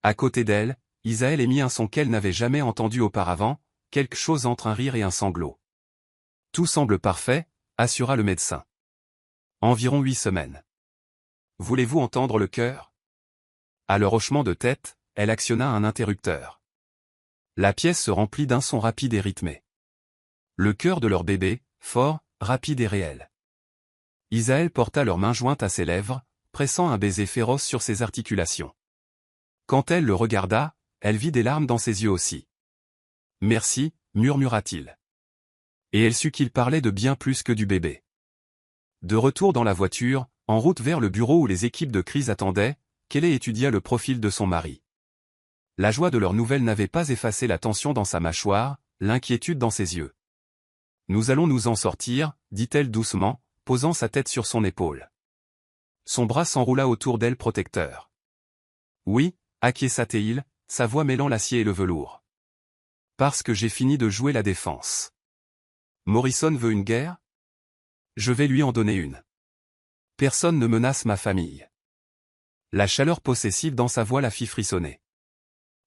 À côté d'elle, Isaël émit un son qu'elle n'avait jamais entendu auparavant, quelque chose entre un rire et un sanglot. Tout semble parfait, assura le médecin. Environ 8 semaines. Voulez-vous entendre le cœur? À le hochement de tête, elle actionna un interrupteur. La pièce se remplit d'un son rapide et rythmé. Le cœur de leur bébé, fort, rapide et réel. Isaël porta leurs mains jointes à ses lèvres, pressant un baiser féroce sur ses articulations. Quand elle le regarda, elle vit des larmes dans ses yeux aussi. « Merci », murmura-t-il. Et elle sut qu'il parlait de bien plus que du bébé. De retour dans la voiture, en route vers le bureau où les équipes de crise attendaient, Kelly étudia le profil de son mari. La joie de leur nouvelle n'avait pas effacé la tension dans sa mâchoire, l'inquiétude dans ses yeux. « Nous allons nous en sortir », dit-elle doucement, posant sa tête sur son épaule. Son bras s'enroula autour d'elle protecteur. « Oui », acquiesça-t-il, sa voix mêlant l'acier et le velours. « Parce que j'ai fini de jouer la défense. Morrison veut une guerre? Je vais lui en donner une. Personne ne menace ma famille. » La chaleur possessive dans sa voix la fit frissonner.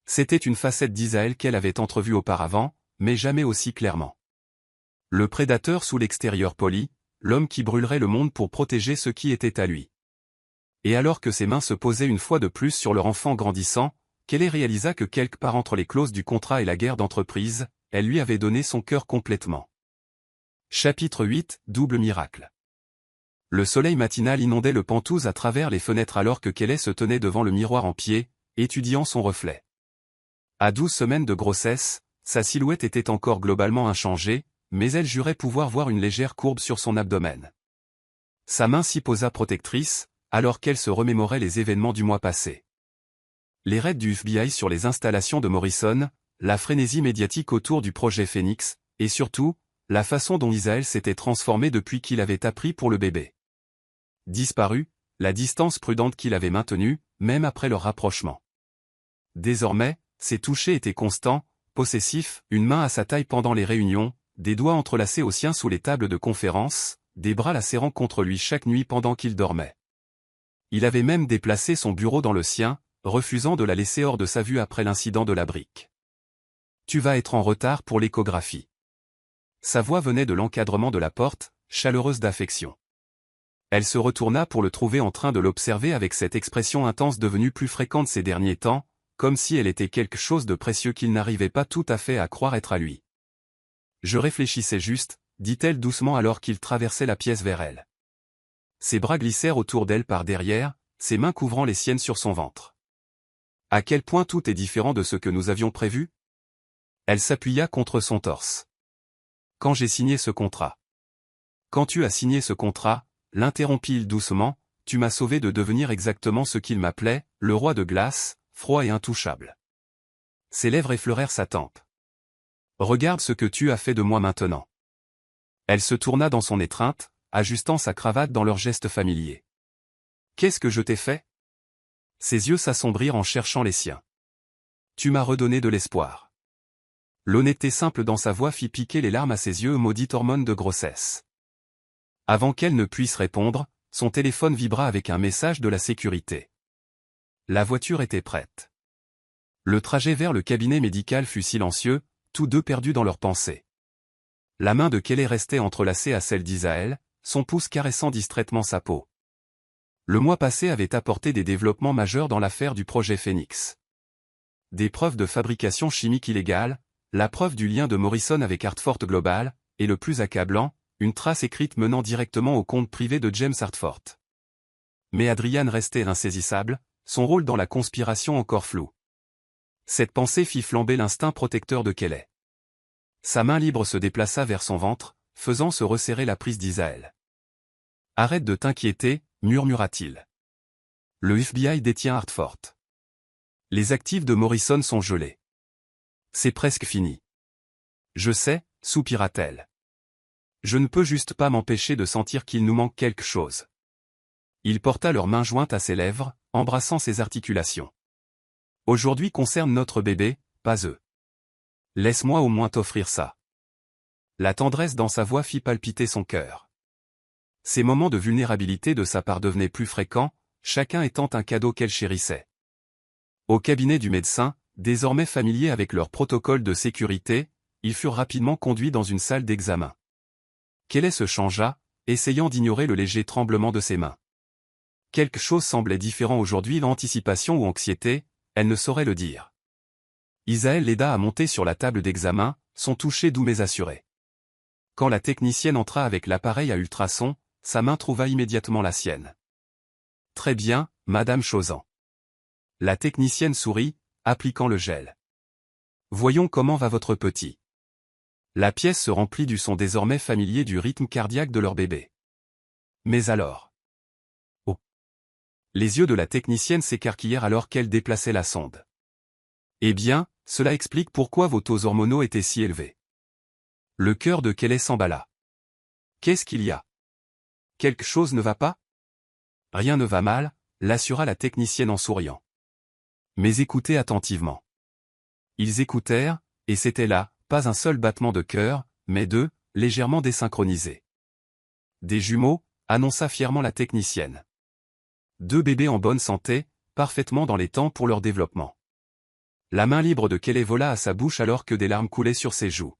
C'était une facette d'Isaël qu'elle avait entrevue auparavant, mais jamais aussi clairement. Le prédateur sous l'extérieur poli, l'homme qui brûlerait le monde pour protéger ce qui était à lui. Et alors que ses mains se posaient une fois de plus sur leur enfant grandissant, Kelly réalisa que quelque part entre les clauses du contrat et la guerre d'entreprise, elle lui avait donné son cœur complètement. Chapitre 8, Double miracle. Le soleil matinal inondait le Penthouse à travers les fenêtres alors que Kelly se tenait devant le miroir en pied, étudiant son reflet. À 12 semaines de grossesse, sa silhouette était encore globalement inchangée, mais elle jurait pouvoir voir une légère courbe sur son abdomen. Sa main s'y posa protectrice, alors qu'elle se remémorait les événements du mois passé. Les raids du FBI sur les installations de Morrison, la frénésie médiatique autour du projet Phoenix, et surtout, la façon dont Isaël s'était transformé depuis qu'il avait appris pour le bébé. Disparu, la distance prudente qu'il avait maintenue, même après leur rapprochement. Désormais, ses touchés étaient constants, possessifs, une main à sa taille pendant les réunions, des doigts entrelacés aux siens sous les tables de conférence, des bras la serrant contre lui chaque nuit pendant qu'il dormait. Il avait même déplacé son bureau dans le sien, refusant de la laisser hors de sa vue après l'incident de la brique. « Tu vas être en retard pour l'échographie. » Sa voix venait de l'encadrement de la porte, chaleureuse d'affection. Elle se retourna pour le trouver en train de l'observer avec cette expression intense devenue plus fréquente ces derniers temps, comme si elle était quelque chose de précieux qu'il n'arrivait pas tout à fait à croire être à lui. « Je réfléchissais juste », dit-elle doucement alors qu'il traversait la pièce vers elle. Ses bras glissèrent autour d'elle par derrière, ses mains couvrant les siennes sur son ventre. « À quel point tout est différent de ce que nous avions prévu ?» Elle s'appuya contre son torse. « Quand j'ai signé ce contrat. »« Quand tu as signé ce contrat, » l'interrompit-il doucement, « tu m'as sauvé de devenir exactement ce qu'il m'appelait, le roi de glace, froid et intouchable. » Ses lèvres effleurèrent sa tempe. « Regarde ce que tu as fait de moi maintenant. » Elle se tourna dans son étreinte, ajustant sa cravate dans leur geste familier. « Qu'est-ce que je t'ai fait ?» Ses yeux s'assombrirent en cherchant les siens. « Tu m'as redonné de l'espoir. » L'honnêteté simple dans sa voix fit piquer les larmes à ses yeux, maudite hormone de grossesse. Avant qu'elle ne puisse répondre, son téléphone vibra avec un message de la sécurité. La voiture était prête. Le trajet vers le cabinet médical fut silencieux, tous deux perdus dans leurs pensées. La main de Kelly restait entrelacée à celle d'Isaël, son pouce caressant distraitement sa peau. Le mois passé avait apporté des développements majeurs dans l'affaire du projet Phoenix. Des preuves de fabrication chimique illégale, la preuve du lien de Morrison avec Hartford Global, et le plus accablant, une trace écrite menant directement au compte privé de James Hartford. Mais Adrian restait insaisissable, son rôle dans la conspiration encore flou. Cette pensée fit flamber l'instinct protecteur de Kelly. Sa main libre se déplaça vers son ventre, faisant se resserrer la prise d'Isaël. « Arrête de t'inquiéter », murmura-t-il. « Le FBI détient Hartford. Les actifs de Morrison sont gelés. C'est presque fini. »« Je sais », soupira-t-elle. « Je ne peux juste pas m'empêcher de sentir qu'il nous manque quelque chose. » Il porta leurs mains jointes à ses lèvres, embrassant ses articulations. Aujourd'hui concerne notre bébé, pas eux. Laisse-moi au moins t'offrir ça. La tendresse dans sa voix fit palpiter son cœur. Ces moments de vulnérabilité de sa part devenaient plus fréquents, chacun étant un cadeau qu'elle chérissait. Au cabinet du médecin, désormais familiers avec leur protocole de sécurité, ils furent rapidement conduits dans une salle d'examen. Kelly se changea, essayant d'ignorer le léger tremblement de ses mains. Quelque chose semblait différent aujourd'hui, anticipation ou anxiété, elle ne saurait le dire. Isaël l'aida à monter sur la table d'examen, son toucher doux mais assuré. Quand la technicienne entra avec l'appareil à ultrasons, sa main trouva immédiatement la sienne. « Très bien, Madame Chauzan. » La technicienne sourit, appliquant le gel. « Voyons comment va votre petit. » La pièce se remplit du son désormais familier du rythme cardiaque de leur bébé. Mais alors... Oh. Les yeux de la technicienne s'écarquillèrent alors qu'elle déplaçait la sonde. Eh bien, cela explique pourquoi vos taux hormonaux étaient si élevés. Le cœur de Kelly s'emballa. Qu'est-ce qu'il y a? Quelque chose ne va pas? Rien ne va mal, l'assura la technicienne en souriant. Mais écoutez attentivement. Ils écoutèrent, et c'était là, pas un seul battement de cœur, mais deux, légèrement désynchronisés. Des jumeaux, annonça fièrement la technicienne. 2 bébés en bonne santé, parfaitement dans les temps pour leur développement. La main libre de Kelly vola à sa bouche alors que des larmes coulaient sur ses joues.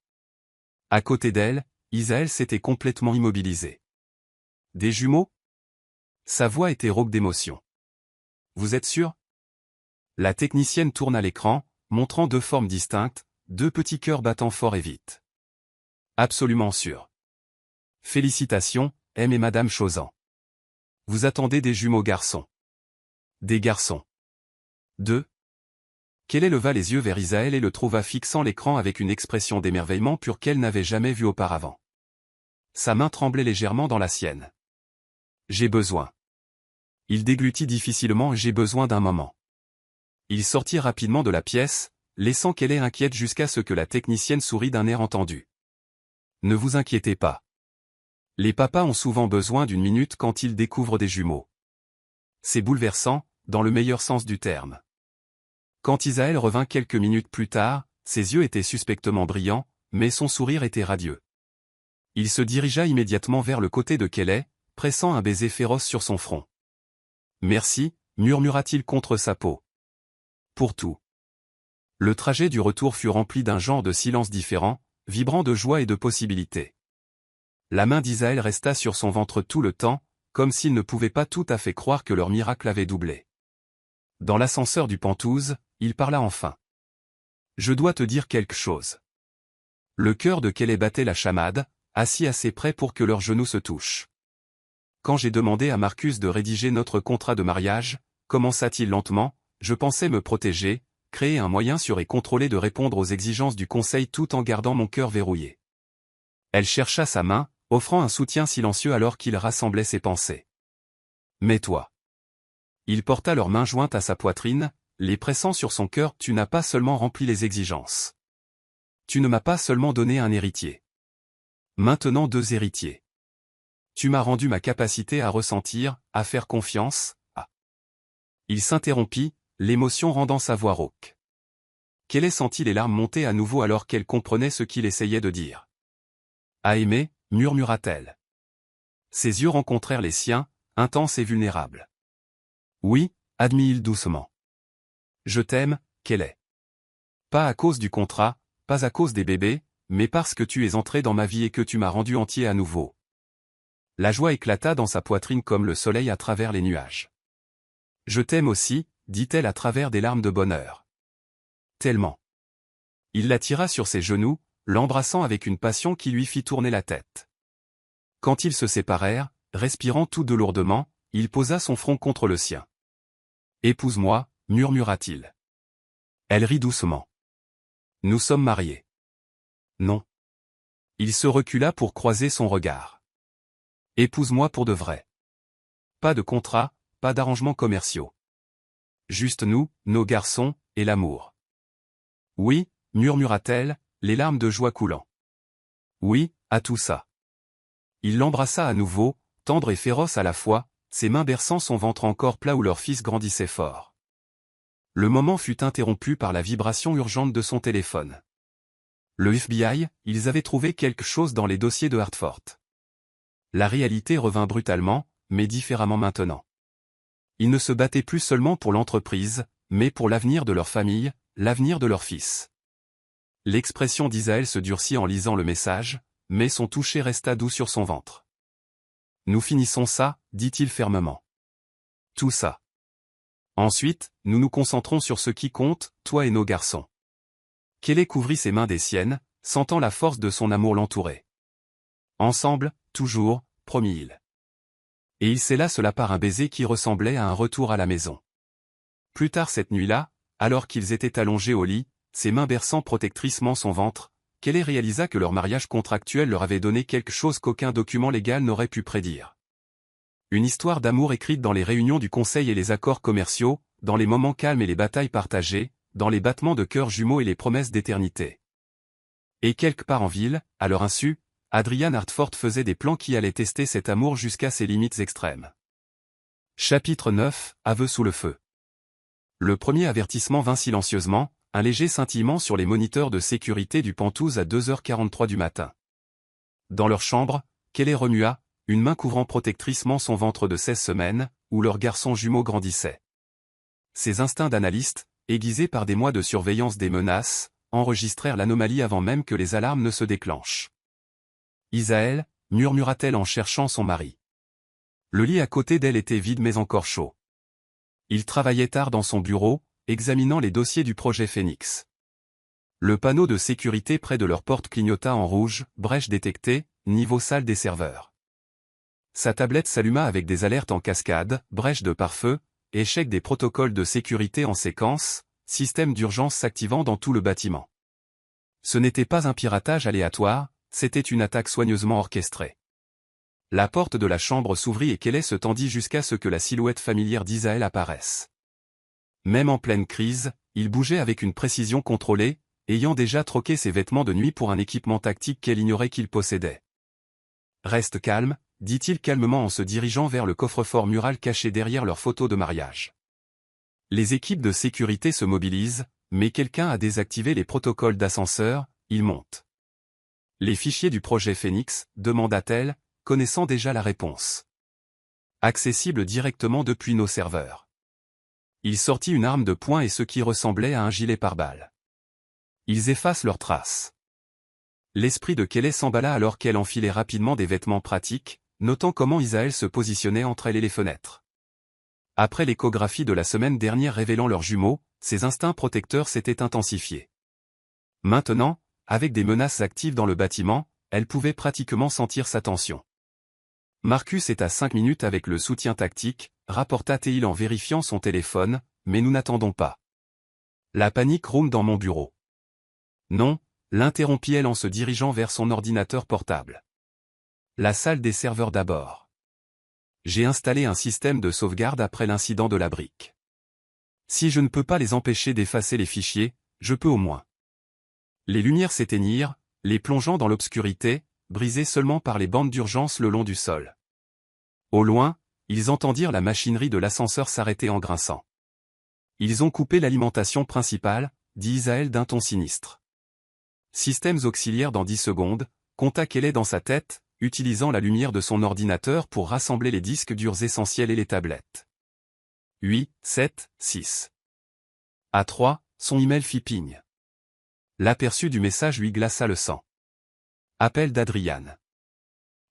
À côté d'elle, Isaël s'était complètement immobilisé. Des jumeaux? Sa voix était rauque d'émotion. Vous êtes sûr? La technicienne tourna l'écran, montrant 2 formes distinctes, 2 petits cœurs battant fort et vite. Absolument sûr. Félicitations, M et Madame Chauzan. Vous attendez des jumeaux garçons. Des garçons. 2. Kelly leva les yeux vers Isaël et le trouva fixant l'écran avec une expression d'émerveillement pur qu'elle n'avait jamais vue auparavant. Sa main tremblait légèrement dans la sienne. J'ai besoin. Il déglutit difficilement. J'ai besoin d'un moment. Il sortit rapidement de la pièce, laissant Kelly inquiète jusqu'à ce que la technicienne sourit d'un air entendu. Ne vous inquiétez pas. Les papas ont souvent besoin d'une minute quand ils découvrent des jumeaux. C'est bouleversant, dans le meilleur sens du terme. Quand Isaël revint quelques minutes plus tard, ses yeux étaient suspectement brillants, mais son sourire était radieux. Il se dirigea immédiatement vers le côté de Kelly, pressant un baiser féroce sur son front. « Merci », murmura-t-il contre sa peau. « Pour tout. » Le trajet du retour fut rempli d'un genre de silence différent, vibrant de joie et de possibilités. La main d'Isaël resta sur son ventre tout le temps, comme s'il ne pouvait pas tout à fait croire que leur miracle avait doublé. Dans l'ascenseur du Penthouse, il parla enfin. « Je dois te dire quelque chose. » Le cœur de Kelly battait la chamade, assis assez près pour que leurs genoux se touchent. Quand j'ai demandé à Marcus de rédiger notre contrat de mariage, commença-t-il lentement, je pensais me protéger, créer un moyen sûr et contrôlé de répondre aux exigences du conseil tout en gardant mon cœur verrouillé. Elle chercha sa main, offrant un soutien silencieux alors qu'il rassemblait ses pensées. Mais toi. Il porta leurs mains jointes à sa poitrine, les pressant sur son cœur. Tu n'as pas seulement rempli les exigences. Tu ne m'as pas seulement donné un héritier. Maintenant 2 héritiers. Tu m'as rendu ma capacité à ressentir, à faire confiance, à... Il s'interrompit, l'émotion rendant sa voix rauque. Kelly sentit les larmes monter à nouveau alors qu'elle comprenait ce qu'il essayait de dire. À aimer, murmura-t-elle. Ses yeux rencontrèrent les siens, intenses et vulnérables. Oui, admit-il doucement. Je t'aime, Kelly. Pas à cause du contrat, pas à cause des bébés, mais parce que tu es entré dans ma vie et que tu m'as rendu entier à nouveau. La joie éclata dans sa poitrine comme le soleil à travers les nuages. Je t'aime aussi, dit-elle à travers des larmes de bonheur. Tellement. Il la tira sur ses genoux, l'embrassant avec une passion qui lui fit tourner la tête. Quand ils se séparèrent, respirant tous 2 lourdement, il posa son front contre le sien. « Épouse-moi », murmura-t-il. Elle rit doucement. « Nous sommes mariés. » Non. Il se recula pour croiser son regard. « Épouse-moi pour de vrai. Pas de contrat, pas d'arrangements commerciaux. Juste nous, nos garçons, et l'amour. » Oui, murmura-t-elle, les larmes de joie coulant. Oui, à tout ça. Il l'embrassa à nouveau, tendre et féroce à la fois, ses mains berçant son ventre encore plat où leur fils grandissait fort. Le moment fut interrompu par la vibration urgente de son téléphone. Le FBI, ils avaient trouvé quelque chose dans les dossiers de Hartford. La réalité revint brutalement, mais différemment maintenant. Ils ne se battaient plus seulement pour l'entreprise, mais pour l'avenir de leur famille, l'avenir de leur fils. L'expression d'Isaël se durcit en lisant le message, mais son toucher resta doux sur son ventre. « Nous finissons ça, dit-il fermement. Tout ça. Ensuite, nous nous concentrons sur ce qui compte, toi et nos garçons. » Kelly couvrit ses mains des siennes, sentant la force de son amour l'entourer. Ensemble, toujours, promit-il. Et il scella cela par un baiser qui ressemblait à un retour à la maison. Plus tard cette nuit-là, alors qu'ils étaient allongés au lit, ses mains berçant protectriquement son ventre, Kelly réalisa que leur mariage contractuel leur avait donné quelque chose qu'aucun document légal n'aurait pu prédire. Une histoire d'amour écrite dans les réunions du conseil et les accords commerciaux, dans les moments calmes et les batailles partagées, dans les battements de cœur jumeaux et les promesses d'éternité. Et quelque part en ville, à leur insu, Adrian Hartford faisait des plans qui allaient tester cet amour jusqu'à ses limites extrêmes. Chapitre 9, Aveu sous le feu. Le premier avertissement vint silencieusement, un léger scintillement sur les moniteurs de sécurité du Penthouse à 2h43 du matin. Dans leur chambre, Kelly remua, une main couvrant protectriquement son ventre de 16 semaines, où leur garçon jumeau grandissait. Ses instincts d'analyste, aiguisés par des mois de surveillance des menaces, enregistrèrent l'anomalie avant même que les alarmes ne se déclenchent. « Isaël » murmura-t-elle en cherchant son mari. Le lit à côté d'elle était vide mais encore chaud. Il travaillait tard dans son bureau, examinant les dossiers du projet Phoenix. Le panneau de sécurité près de leur porte clignota en rouge, brèche détectée, niveau salle des serveurs. Sa tablette s'alluma avec des alertes en cascade, brèche de pare-feu, échec des protocoles de sécurité en séquence, système d'urgence s'activant dans tout le bâtiment. Ce n'était pas un piratage aléatoire, c'était une attaque soigneusement orchestrée. La porte de la chambre s'ouvrit et Kelly se tendit jusqu'à ce que la silhouette familière d'Isaël apparaisse. Même en pleine crise, il bougeait avec une précision contrôlée, ayant déjà troqué ses vêtements de nuit pour un équipement tactique qu'elle ignorait qu'il possédait. « Reste calme », dit-il calmement en se dirigeant vers le coffre-fort mural caché derrière leur photo de mariage. Les équipes de sécurité se mobilisent, mais quelqu'un a désactivé les protocoles d'ascenseur, ils montent. Les fichiers du projet Phoenix, demanda-t-elle, connaissant déjà la réponse. Accessible directement depuis nos serveurs. Il sortit une arme de poing et ce qui ressemblait à un gilet pare-balles. Ils effacent leurs traces. L'esprit de Kelly s'emballa alors qu'elle enfilait rapidement des vêtements pratiques, notant comment Isaël se positionnait entre elle et les fenêtres. Après l'échographie de la semaine dernière révélant leurs jumeaux, ses instincts protecteurs s'étaient intensifiés. Maintenant, avec des menaces actives dans le bâtiment, elle pouvait pratiquement sentir sa tension. Marcus est à 5 minutes avec le soutien tactique, rapporta-t-il en vérifiant son téléphone, mais nous n'attendons pas. La panique ronne dans mon bureau. Non, l'interrompit-elle en se dirigeant vers son ordinateur portable. La salle des serveurs d'abord. J'ai installé un système de sauvegarde après l'incident de la brique. Si je ne peux pas les empêcher d'effacer les fichiers, je peux au moins. Les lumières s'éteignirent, les plongeant dans l'obscurité, brisées seulement par les bandes d'urgence le long du sol. Au loin, ils entendirent la machinerie de l'ascenseur s'arrêter en grinçant. Ils ont coupé l'alimentation principale, dit Isaël d'un ton sinistre. Systèmes auxiliaires dans 10 secondes, compta Kelly dans sa tête, utilisant la lumière de son ordinateur pour rassembler les disques durs essentiels et les tablettes. 8, 7, 6. À 3, son email fit ping. L'aperçu du message lui glaça le sang. Appel d'Adrian.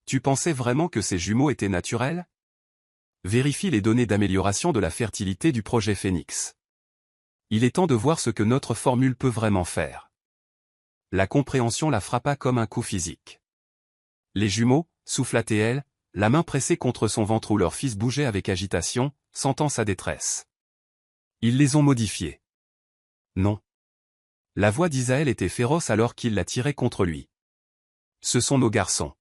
Tu pensais vraiment que ces jumeaux étaient naturels? Vérifie les données d'amélioration de la fertilité du projet Phoenix. Il est temps de voir ce que notre formule peut vraiment faire. La compréhension la frappa comme un coup physique. Les jumeaux, souffla-t-elle, la main pressée contre son ventre où leur fils bougeait avec agitation, sentant sa détresse. Ils les ont modifiés. Non. La voix d'Isaël était féroce alors qu'il la tirait contre lui. Ce sont nos garçons.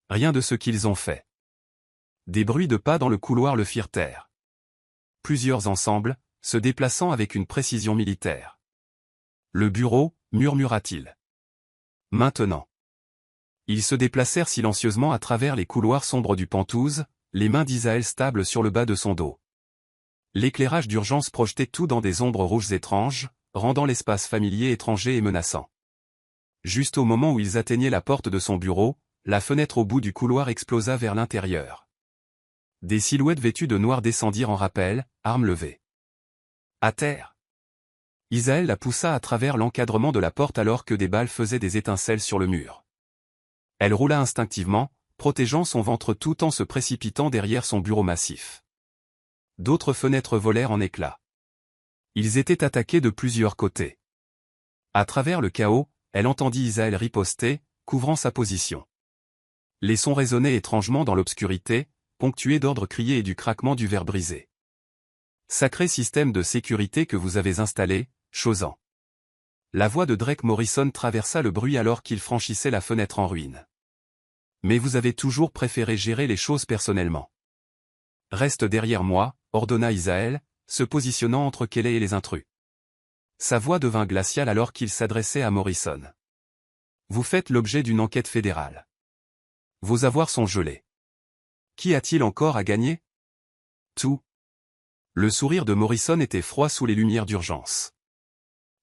Rien de ce qu'ils ont fait. Des bruits de pas dans le couloir le firent taire. Plusieurs ensemble, se déplaçant avec une précision militaire. Le bureau, murmura-t-il. Maintenant. Ils se déplacèrent silencieusement à travers les couloirs sombres du Penthouse, les mains d'Isaël stables sur le bas de son dos. L'éclairage d'urgence projetait tout dans des ombres rouges étranges, rendant l'espace familier étranger et menaçant. Juste au moment où ils atteignaient la porte de son bureau, la fenêtre au bout du couloir explosa vers l'intérieur. Des silhouettes vêtues de noir descendirent en rappel, armes levées. À terre. Isaël la poussa à travers l'encadrement de la porte alors que des balles faisaient des étincelles sur le mur. Elle roula instinctivement, protégeant son ventre tout en se précipitant derrière son bureau massif. D'autres fenêtres volèrent en éclats. Ils étaient attaqués de plusieurs côtés. À travers le chaos, elle entendit Isaël riposter, couvrant sa position. Les sons résonnaient étrangement dans l'obscurité, ponctués d'ordres criés et du craquement du verre brisé. Sacré système de sécurité que vous avez installé, Chozan. La voix de Drake Morrison traversa le bruit alors qu'il franchissait la fenêtre en ruine. Mais vous avez toujours préféré gérer les choses personnellement. Reste derrière moi, ordonna Isaël, se positionnant entre Kelly et les intrus. Sa voix devint glaciale alors qu'il s'adressait à Morrison. Vous faites l'objet d'une enquête fédérale. Vos avoirs sont gelés. Qui a-t-il encore à gagner? Tout. Le sourire de Morrison était froid sous les lumières d'urgence.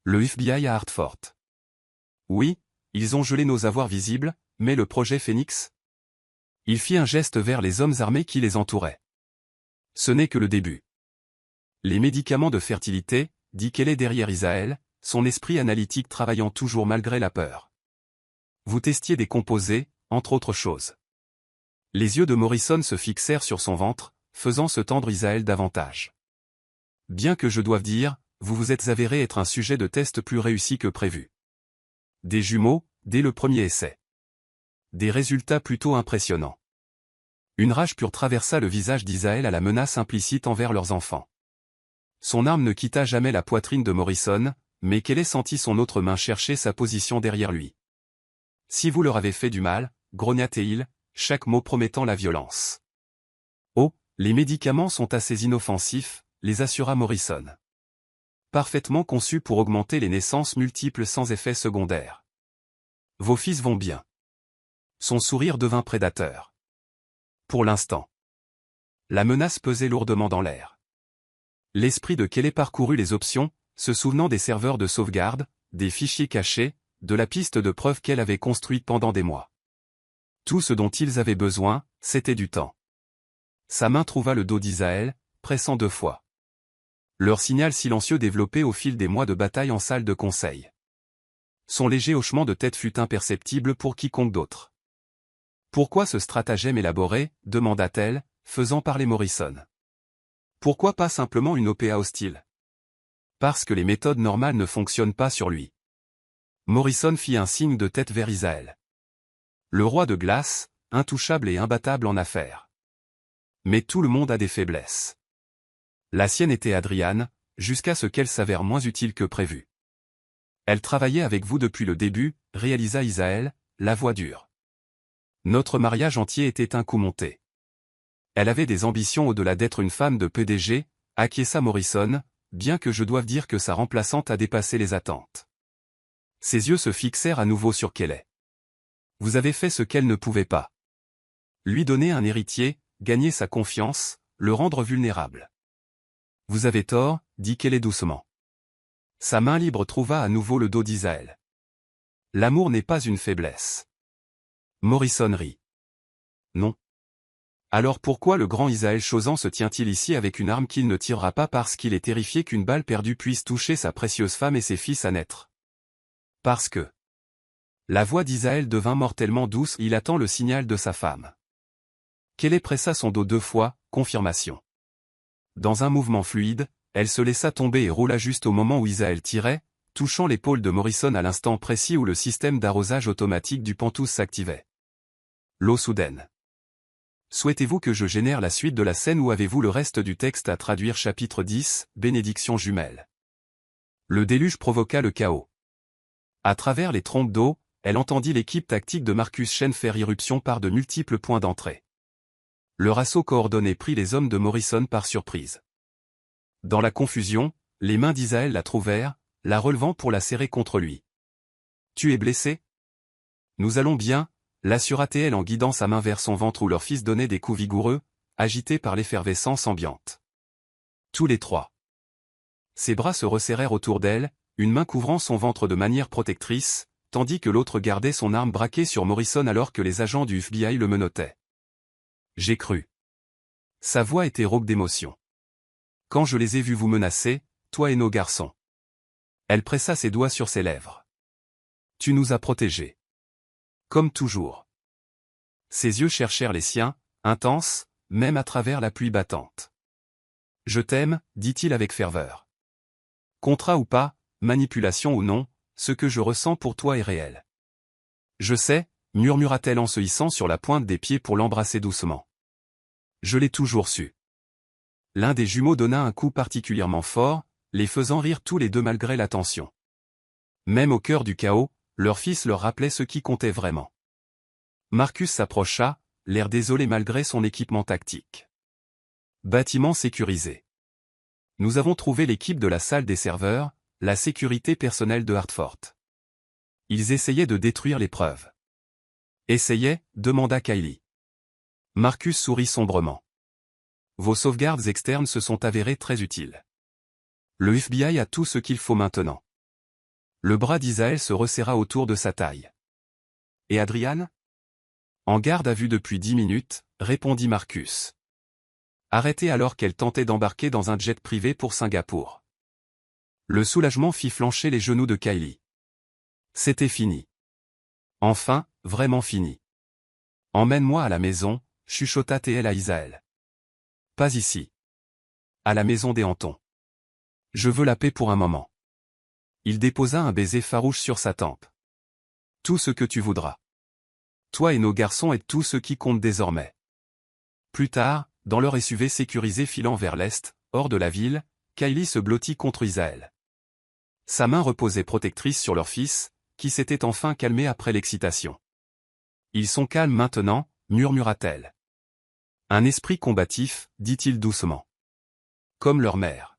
Le FBI à Hartford. Oui, ils ont gelé nos avoirs visibles, mais le projet Phoenix? Il fit un geste vers les hommes armés qui les entouraient. Ce n'est que le début. Les médicaments de fertilité, dit Kelly derrière Isaël, son esprit analytique travaillant toujours malgré la peur. Vous testiez des composés, entre autres choses. Les yeux de Morrison se fixèrent sur son ventre, faisant se tendre Isaël davantage. Bien que je doive dire, vous vous êtes avéré être un sujet de test plus réussi que prévu. Des jumeaux, dès le premier essai. Des résultats plutôt impressionnants. Une rage pure traversa le visage d'Isaël à la menace implicite envers leurs enfants. Son arme ne quitta jamais la poitrine de Morrison, mais Kelly sentit son autre main chercher sa position derrière lui. Si vous leur avez fait du mal, grogna-t-il, chaque mot promettant la violence. Oh, les médicaments sont assez inoffensifs, les assura Morrison. Parfaitement conçus pour augmenter les naissances multiples sans effet secondaire. Vos fils vont bien. Son sourire devint prédateur. Pour l'instant. La menace pesait lourdement dans l'air. L'esprit de Kelly parcourut les options, se souvenant des serveurs de sauvegarde, des fichiers cachés, de la piste de preuve qu'elle avait construite pendant des mois. Tout ce dont ils avaient besoin, c'était du temps. Sa main trouva le dos d'Isaël, pressant 2 fois. Leur signal silencieux développé au fil des mois de bataille en salle de conseil. Son léger hochement de tête fut imperceptible pour quiconque d'autre. Pourquoi ce stratagème élaboré, demanda-t-elle, faisant parler Morrison. Pourquoi pas simplement une OPA hostile? Parce que les méthodes normales ne fonctionnent pas sur lui. Morrison fit un signe de tête vers Isaël. Le roi de glace, intouchable et imbattable en affaires. Mais tout le monde a des faiblesses. La sienne était Adriane, jusqu'à ce qu'elle s'avère moins utile que prévu. Elle travaillait avec vous depuis le début, réalisa Isaël, la voix dure. Notre mariage entier était un coup monté. Elle avait des ambitions au-delà d'être une femme de PDG, acquiesça Morrison, bien que je doive dire que sa remplaçante a dépassé les attentes. Ses yeux se fixèrent à nouveau sur Kelly. Vous avez fait ce qu'elle ne pouvait pas. Lui donner un héritier, gagner sa confiance, le rendre vulnérable. Vous avez tort, dit Kelly doucement. Sa main libre trouva à nouveau le dos d'Isaël. L'amour n'est pas une faiblesse. Morrison rit. Non. Alors pourquoi le grand Isaël Chozan se tient-il ici avec une arme qu'il ne tirera pas parce qu'il est terrifié qu'une balle perdue puisse toucher sa précieuse femme et ses fils à naître? Parce que... La voix d'Isaël devint mortellement douce, il attend le signal de sa femme. Kelly pressa son dos 2 fois, confirmation. Dans un mouvement fluide, elle se laissa tomber et roula juste au moment où Isaël tirait, touchant l'épaule de Morrison à l'instant précis où le système d'arrosage automatique du Pantouse s'activait. L'eau soudaine. Souhaitez-vous que je génère la suite de la scène ou avez-vous le reste du texte à traduire? Chapitre 10, Bénédiction jumelle. Le déluge provoqua le chaos. À travers les trompes d'eau, elle entendit l'équipe tactique de Marcus Shen faire irruption par de multiples points d'entrée. Leur assaut coordonné prit les hommes de Morrison par surprise. Dans la confusion, les mains d'Isaël la trouvèrent, la relevant pour la serrer contre lui. Tu es blessé? Nous allons bien, l'assura-t-elle en guidant sa main vers son ventre où leur fils donnait des coups vigoureux, agité par l'effervescence ambiante. Tous les trois. Ses bras se resserrèrent autour d'elle, une main couvrant son ventre de manière protectrice, tandis que l'autre gardait son arme braquée sur Morrison alors que les agents du FBI le menottaient. J'ai cru. Sa voix était rauque d'émotion. Quand je les ai vus vous menacer, toi et nos garçons. Elle pressa ses doigts sur ses lèvres. Tu nous as protégés. Comme toujours. Ses yeux cherchèrent les siens, intenses, même à travers la pluie battante. Je t'aime, dit-il avec ferveur. Contrat ou pas, manipulation ou non, ce que je ressens pour toi est réel. Je sais, murmura-t-elle en se hissant sur la pointe des pieds pour l'embrasser doucement. Je l'ai toujours su. L'un des jumeaux donna un coup particulièrement fort, les faisant rire tous les deux malgré la tension. Même au cœur du chaos, leur fils leur rappelait ce qui comptait vraiment. Marcus s'approcha, l'air désolé malgré son équipement tactique. Bâtiment sécurisé. Nous avons trouvé l'équipe de la salle des serveurs, la sécurité personnelle de Hartford. Ils essayaient de détruire les preuves. Essayaient, demanda Kylie. Marcus sourit sombrement. Vos sauvegardes externes se sont avérées très utiles. Le FBI a tout ce qu'il faut maintenant. Le bras d'Isaël se resserra autour de sa taille. Et Adrian? En garde à vue depuis 10 minutes, répondit Marcus. Arrêtée alors qu'elle tentait d'embarquer dans un jet privé pour Singapour. Le soulagement fit flancher les genoux de Kylie. C'était fini. Enfin, vraiment fini. Emmène-moi à la maison, chuchota-t-elle à Isaël. Pas ici. À la maison des Hantons. Je veux la paix pour un moment. Il déposa un baiser farouche sur sa tempe. Tout ce que tu voudras. Toi et nos garçons êtes tout ce qui compte désormais. Plus tard, dans leur SUV sécurisé filant vers l'est, hors de la ville, Kylie se blottit contre Isaël. Sa main reposait protectrice sur leur fils, qui s'était enfin calmé après l'excitation. Ils sont calmes maintenant, murmura-t-elle. Un esprit combatif, dit-il doucement. Comme leur mère.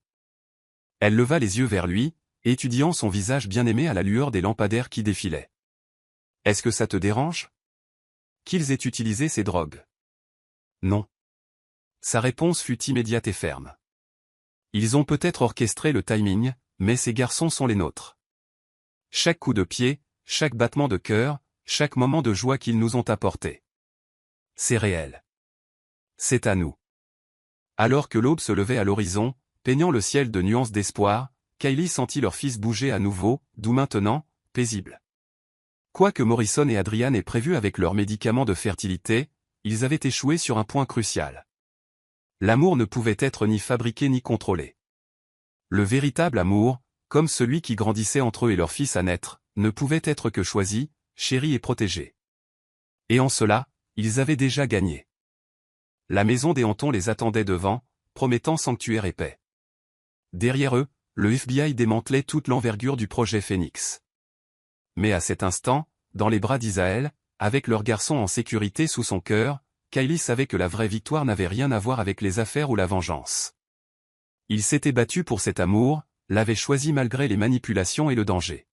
Elle leva les yeux vers lui, étudiant son visage bien-aimé à la lueur des lampadaires qui défilaient. Est-ce que ça te dérange? Qu'ils aient utilisé ces drogues? Non. Sa réponse fut immédiate et ferme. Ils ont peut-être orchestré le timing, mais ces garçons sont les nôtres. Chaque coup de pied, chaque battement de cœur, chaque moment de joie qu'ils nous ont apporté. C'est réel. C'est à nous. Alors que l'aube se levait à l'horizon, peignant le ciel de nuances d'espoir, Kylie sentit leur fils bouger à nouveau, doux maintenant, paisible. Quoique Morrison et Adrian aient prévu avec leurs médicaments de fertilité, ils avaient échoué sur un point crucial. L'amour ne pouvait être ni fabriqué ni contrôlé. Le véritable amour, comme celui qui grandissait entre eux et leur fils à naître, ne pouvait être que choisi, chéri et protégé. Et en cela, ils avaient déjà gagné. La maison des Hantons les attendait devant, promettant sanctuaire et paix. Derrière eux, le FBI démantelait toute l'envergure du projet Phoenix. Mais à cet instant, dans les bras d'Isaël, avec leur garçon en sécurité sous son cœur, Kylie savait que la vraie victoire n'avait rien à voir avec les affaires ou la vengeance. Ils s'étaient battus pour cet amour, l'avaient choisi malgré les manipulations et le danger.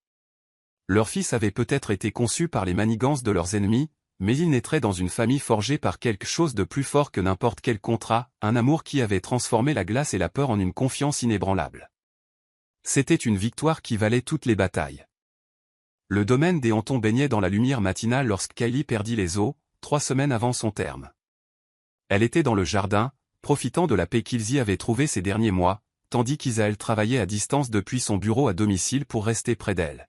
Leur fils avait peut-être été conçu par les manigances de leurs ennemis, mais il naîtrait dans une famille forgée par quelque chose de plus fort que n'importe quel contrat, un amour qui avait transformé la glace et la peur en une confiance inébranlable. C'était une victoire qui valait toutes les batailles. Le domaine des Hantons baignait dans la lumière matinale lorsque Kylie perdit les os, 3 semaines avant son terme. Elle était dans le jardin, profitant de la paix qu'ils y avaient trouvée ces derniers mois, tandis qu'Isaël travaillait à distance depuis son bureau à domicile pour rester près d'elle.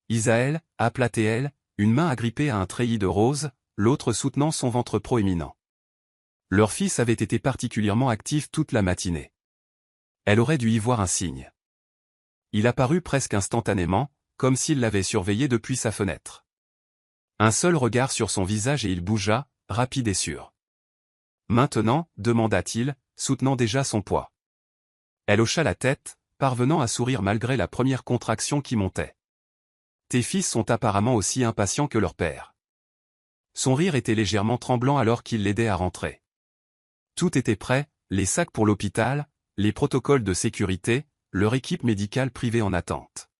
Isaël, appelait-elle, une main agrippée à un treillis de roses, l'autre soutenant son ventre proéminent. Leur fils avait été particulièrement actif toute la matinée. Elle aurait dû y voir un signe. Il apparut presque instantanément, comme s'il l'avait surveillé depuis sa fenêtre. Un seul regard sur son visage et il bougea, rapide et sûr. Maintenant, demanda-t-il, soutenant déjà son poids. Elle hocha la tête, parvenant à sourire malgré la première contraction qui montait. Tes fils sont apparemment aussi impatients que leur père. Son rire était légèrement tremblant alors qu'il l'aidait à rentrer. Tout était prêt, les sacs pour l'hôpital, les protocoles de sécurité, leur équipe médicale privée en attente.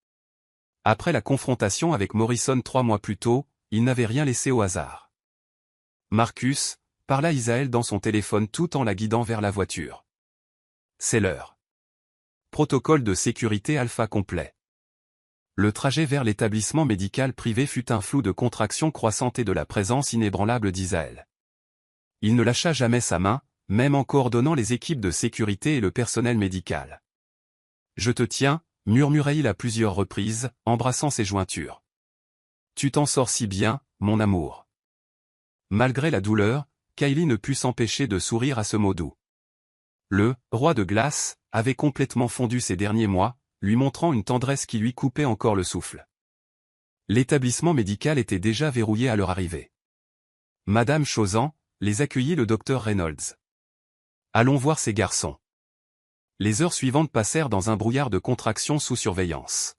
Après la confrontation avec Morrison 3 mois plus tôt, il n'avait rien laissé au hasard. Marcus, parla Isaël dans son téléphone tout en la guidant vers la voiture. C'est l'heure. Protocole de sécurité alpha complet. Le trajet vers l'établissement médical privé fut un flou de contractions croissantes et de la présence inébranlable d'Isaël. Il ne lâcha jamais sa main, même en coordonnant les équipes de sécurité et le personnel médical. « Je te tiens », murmurait-il à plusieurs reprises, embrassant ses jointures. « Tu t'en sors si bien, mon amour. » Malgré la douleur, Kylie ne put s'empêcher de sourire à ce mot doux. Le « roi de glace » avait complètement fondu ces derniers mois, lui montrant une tendresse qui lui coupait encore le souffle. L'établissement médical était déjà verrouillé à leur arrivée. Madame Chauzan les accueillit le docteur Reynolds. « Allons voir ces garçons. » Les heures suivantes passèrent dans un brouillard de contractions sous surveillance.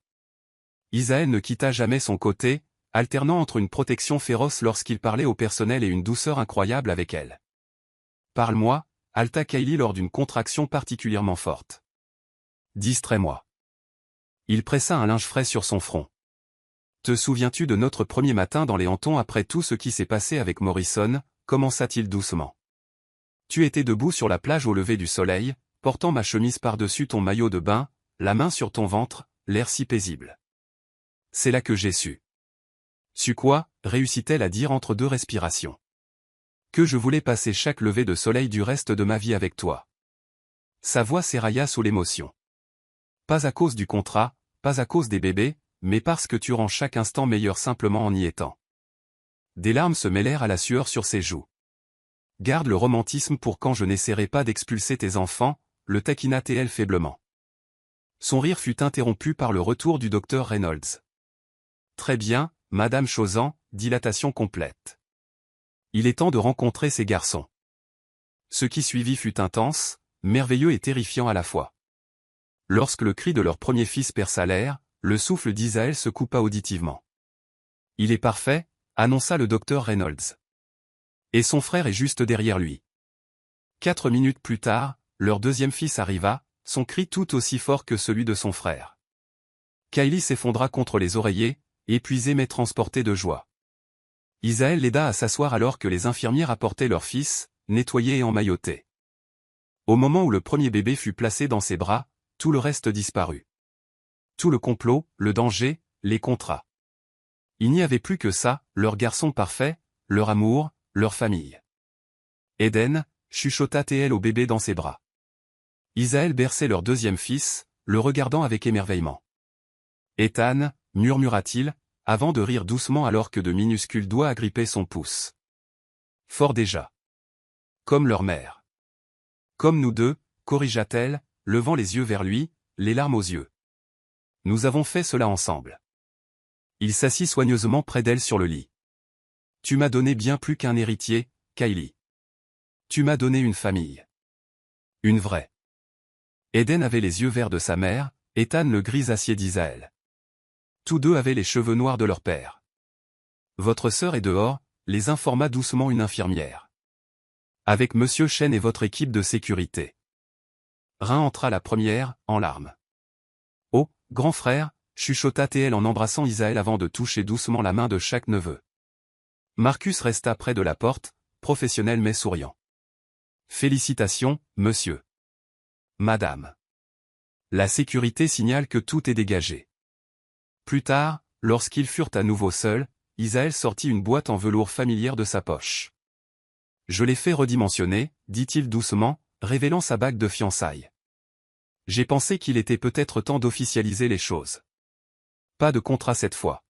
Isaël ne quitta jamais son côté, alternant entre une protection féroce lorsqu'il parlait au personnel et une douceur incroyable avec elle. « Parle-moi », halta Kylie lors d'une contraction particulièrement forte. « Distrais-moi. » Il pressa un linge frais sur son front. « Te souviens-tu de notre premier matin dans les hantons après tout ce qui s'est passé avec Morrison ?» commença-t-il doucement. « Tu étais debout sur la plage au lever du soleil, portant ma chemise par-dessus ton maillot de bain, la main sur ton ventre, l'air si paisible. C'est là que j'ai su. » « Su quoi ?» réussit-elle à dire entre deux respirations. « Que je voulais passer chaque lever de soleil du reste de ma vie avec toi. » Sa voix s'érailla sous l'émotion. « Pas à cause du contrat, pas à cause des bébés, mais parce que tu rends chaque instant meilleur simplement en y étant. » Des larmes se mêlèrent à la sueur sur ses joues. « Garde le romantisme pour quand je n'essaierai pas d'expulser tes enfants, » le taquina-t-elle faiblement. Son rire fut interrompu par le retour du docteur Reynolds. « Très bien, Madame Chauzan, dilatation complète. Il est temps de rencontrer ces garçons. » Ce qui suivit fut intense, merveilleux et terrifiant à la fois. Lorsque le cri de leur premier fils perça l'air, le souffle d'Isaël se coupa auditivement. « Il est parfait », annonça le docteur Reynolds. « Et son frère est juste derrière lui. » 4 minutes plus tard, leur deuxième fils arriva, son cri tout aussi fort que celui de son frère. Kylie s'effondra contre les oreillers, épuisée mais transportée de joie. Isaël l'aida à s'asseoir alors que les infirmières apportaient leur fils, nettoyé et emmailloté. Au moment où le premier bébé fut placé dans ses bras, tout le reste disparut. Tout le complot, le danger, les contrats. Il n'y avait plus que ça, leur garçon parfait, leur amour, leur famille. « Eden », chuchota-t-elle au bébé dans ses bras. Isaël berçait leur deuxième fils, le regardant avec émerveillement. « Ethan », murmura-t-il, avant de rire doucement alors que de minuscules doigts agrippaient son pouce. « Fort déjà. Comme leur mère. »« Comme nous deux », corrigea-t-elle, levant les yeux vers lui, les larmes aux yeux. « Nous avons fait cela ensemble. » Il s'assit soigneusement près d'elle sur le lit. « Tu m'as donné bien plus qu'un héritier, Kylie. Tu m'as donné une famille. Une vraie. » Eden avait les yeux verts de sa mère, Ethan le grisacier d'Isaël. Tous deux avaient les cheveux noirs de leur père. « Votre sœur est dehors », les informa doucement une infirmière. « Avec Monsieur Chen et votre équipe de sécurité. » Rin entra la première, en larmes. « Oh, grand frère », chuchota-t-elle en embrassant Isaël avant de toucher doucement la main de chaque neveu. Marcus resta près de la porte, professionnel mais souriant. « Félicitations, monsieur. Madame. » La sécurité signale que tout est dégagé. Plus tard, lorsqu'ils furent à nouveau seuls, Isaël sortit une boîte en velours familière de sa poche. « Je l'ai fait redimensionner », dit-il doucement, révélant sa bague de fiançailles. « J'ai pensé qu'il était peut-être temps d'officialiser les choses. Pas de contrat cette fois.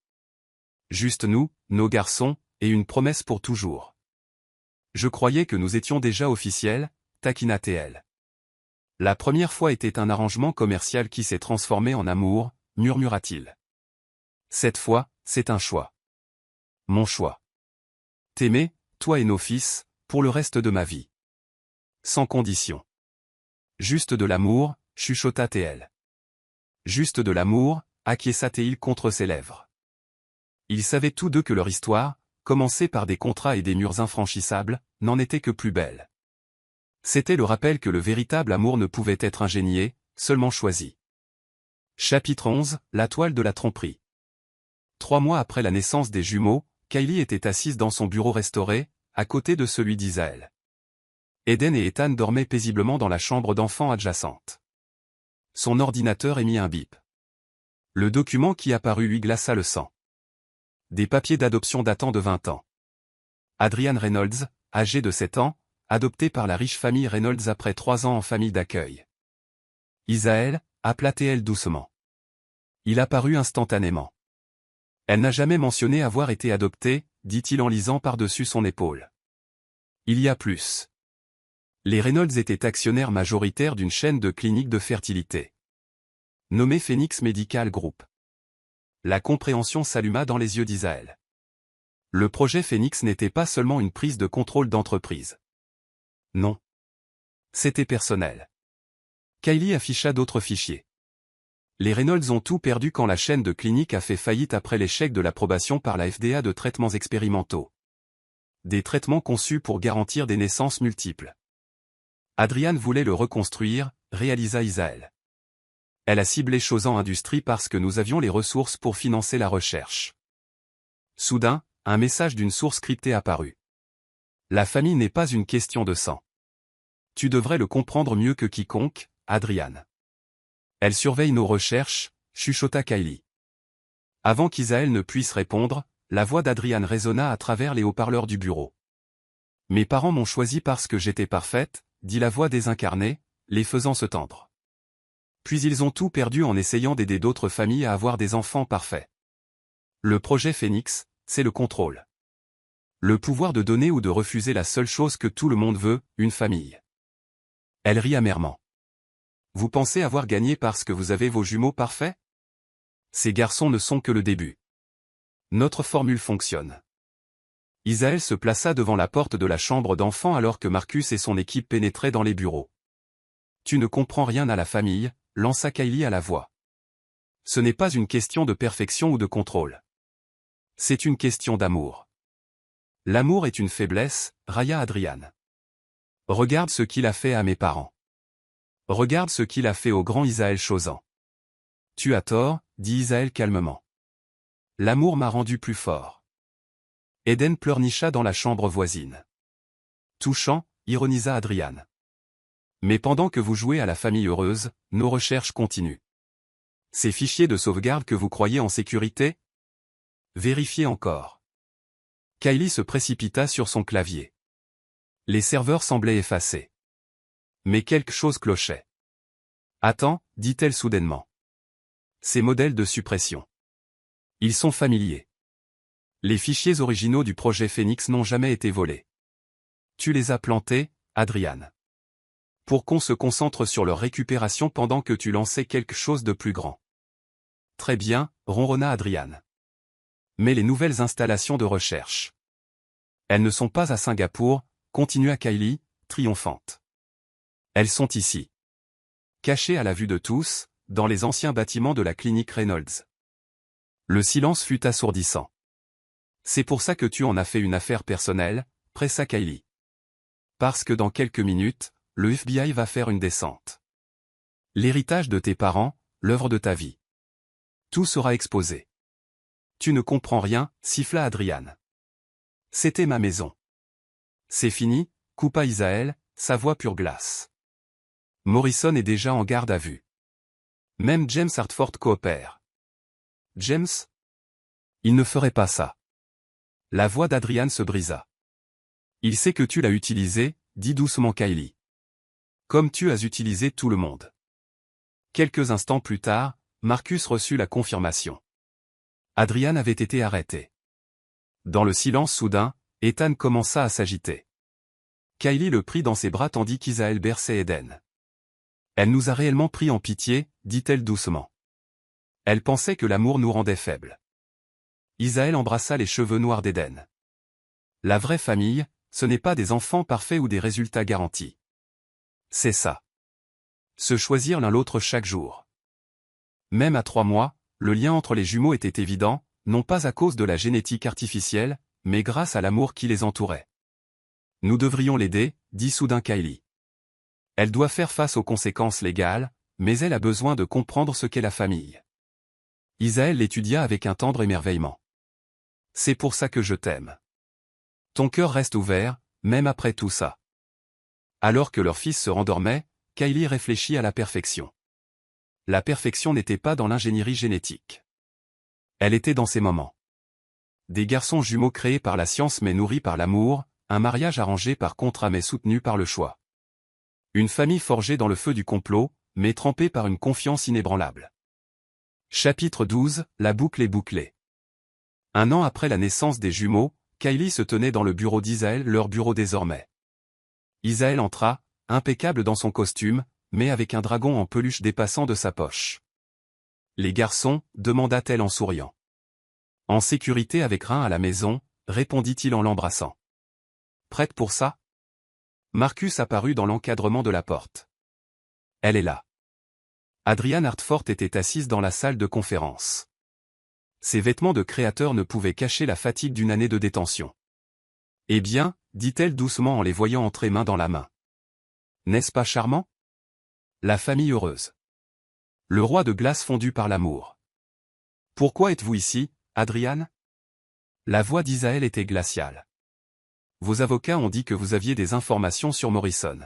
Juste nous, nos garçons, et une promesse pour toujours. » « Je croyais que nous étions déjà officiels », taquina-t-elle. « La première fois était un arrangement commercial qui s'est transformé en amour », murmura-t-il. « Cette fois, c'est un choix. Mon choix. T'aimer, toi et nos fils, pour le reste de ma vie. Sans condition. Juste de l'amour, chuchota-t-elle. Juste de l'amour, acquiesça-t-il contre ses lèvres. Ils savaient tous deux que leur histoire, commencée par des contrats et des murs infranchissables, n'en était que plus belle. C'était le rappel que le véritable amour ne pouvait être ingénié, seulement choisi. Chapitre 11, la toile de la tromperie. 3 mois après la naissance des jumeaux, Kylie était assise dans son bureau restauré, à côté de celui d'Isaël. Eden et Ethan dormaient paisiblement dans la chambre d'enfant adjacente. Son ordinateur émit un bip. Le document qui apparut lui glaça le sang. Des papiers d'adoption datant de 20 ans. Adrian Reynolds, âgé de 7 ans, adopté par la riche famille Reynolds après 3 ans en famille d'accueil. Isaël, appela-t-elle doucement. Il apparut instantanément. Elle n'a jamais mentionné avoir été adoptée, dit-il en lisant par-dessus son épaule. Il y a plus. Les Reynolds étaient actionnaires majoritaires d'une chaîne de cliniques de fertilité. Nommée Phoenix Medical Group. La compréhension s'alluma dans les yeux d'Isaël. Le projet Phoenix n'était pas seulement une prise de contrôle d'entreprise. Non. C'était personnel. Kylie afficha d'autres fichiers. Les Reynolds ont tout perdu quand la chaîne de cliniques a fait faillite après l'échec de l'approbation par la FDA de traitements expérimentaux. Des traitements conçus pour garantir des naissances multiples. Adrian voulait le reconstruire, réalisa Isaël. Elle a ciblé Chosan Industries parce que nous avions les ressources pour financer la recherche. Soudain, un message d'une source cryptée apparut. La famille n'est pas une question de sang. Tu devrais le comprendre mieux que quiconque, Adrian. Elle surveille nos recherches, chuchota Kylie. Avant qu'Isaël ne puisse répondre, la voix d'Adrian résonna à travers les haut-parleurs du bureau. Mes parents m'ont choisi parce que j'étais parfaite, dit la voix désincarnée, les faisant se tendre. Puis ils ont tout perdu en essayant d'aider d'autres familles à avoir des enfants parfaits. Le projet Phoenix, c'est le contrôle. Le pouvoir de donner ou de refuser la seule chose que tout le monde veut, une famille. Elle rit amèrement. Vous pensez avoir gagné parce que vous avez vos jumeaux parfaits? Ces garçons ne sont que le début. Notre formule fonctionne. Isaël se plaça devant la porte de la chambre d'enfant alors que Marcus et son équipe pénétraient dans les bureaux. Tu ne comprends rien à la famille, lança Kylie à la voix. Ce n'est pas une question de perfection ou de contrôle. C'est une question d'amour. L'amour est une faiblesse, railla Adrian. Regarde ce qu'il a fait à mes parents. Regarde ce qu'il a fait au grand Isaël Chosan. Tu as tort, dit Isaël calmement. L'amour m'a rendu plus fort. Eden pleurnicha dans la chambre voisine. Touchant, ironisa Adrian. Mais pendant que vous jouez à la famille heureuse, nos recherches continuent. Ces fichiers de sauvegarde que vous croyez en sécurité? Vérifiez encore. Kylie se précipita sur son clavier. Les serveurs semblaient effacés. Mais quelque chose clochait. Attends, dit-elle soudainement. Ces modèles de suppression. Ils sont familiers. Les fichiers originaux du projet Phoenix n'ont jamais été volés. Tu les as plantés, Adrian. Pour qu'on se concentre sur leur récupération pendant que tu lançais quelque chose de plus grand. Très bien, ronronna Adrian. Mais les nouvelles installations de recherche. Elles ne sont pas à Singapour, continua Kylie, triomphante. Elles sont ici. Cachées à la vue de tous, dans les anciens bâtiments de la clinique Reynolds. Le silence fut assourdissant. C'est pour ça que tu en as fait une affaire personnelle, pressa Kylie. Parce que dans quelques minutes, le FBI va faire une descente. L'héritage de tes parents, l'œuvre de ta vie. Tout sera exposé. Tu ne comprends rien, siffla Adrian. C'était ma maison. C'est fini, coupa Isaël, sa voix pure glace. Morrison est déjà en garde à vue. Même James Hartford coopère. James? Il ne ferait pas ça. La voix d'Adrian se brisa. Il sait que tu l'as utilisé, dit doucement Kylie. Comme tu as utilisé tout le monde. Quelques instants plus tard, Marcus reçut la confirmation. Adrian avait été arrêté. Dans le silence soudain, Ethan commença à s'agiter. Kylie le prit dans ses bras tandis qu'Isaël berçait Eden. Elle nous a réellement pris en pitié, dit-elle doucement. Elle pensait que l'amour nous rendait faibles. Isaël embrassa les cheveux noirs d'Eden. La vraie famille, ce n'est pas des enfants parfaits ou des résultats garantis. C'est ça. Se choisir l'un l'autre chaque jour. Même à 3 mois, le lien entre les jumeaux était évident, non pas à cause de la génétique artificielle, mais grâce à l'amour qui les entourait. Nous devrions l'aider, dit soudain Kylie. Elle doit faire face aux conséquences légales, mais elle a besoin de comprendre ce qu'est la famille. Isaël l'étudia avec un tendre émerveillement. C'est pour ça que je t'aime. Ton cœur reste ouvert, même après tout ça. Alors que leur fils se rendormait, Kylie réfléchit à la perfection. La perfection n'était pas dans l'ingénierie génétique. Elle était dans ces moments. Des garçons jumeaux créés par la science mais nourris par l'amour, un mariage arrangé par contrat mais soutenu par le choix. Une famille forgée dans le feu du complot, mais trempée par une confiance inébranlable. Chapitre 12, la boucle est bouclée. 1 an après la naissance des jumeaux, Kylie se tenait dans le bureau d'Isaël, leur bureau désormais. Isaël entra, impeccable dans son costume, mais avec un dragon en peluche dépassant de sa poche. « Les garçons » demanda-t-elle en souriant. « En sécurité avec Rein à la maison » répondit-il en l'embrassant. « Prête pour ça ?» Marcus apparut dans l'encadrement de la porte. « Elle est là. » Adriane Hartford était assise dans la salle de conférence. Ses vêtements de créateur ne pouvaient cacher la fatigue d'une année de détention. « Eh bien » dit-elle doucement en les voyant entrer main dans la main. « N'est-ce pas charmant ? La famille heureuse. Le roi de glace fondu par l'amour. Pourquoi êtes-vous ici, Adriane ? » La voix d'Isaël était glaciale. « Vos avocats ont dit que vous aviez des informations sur Morrison. »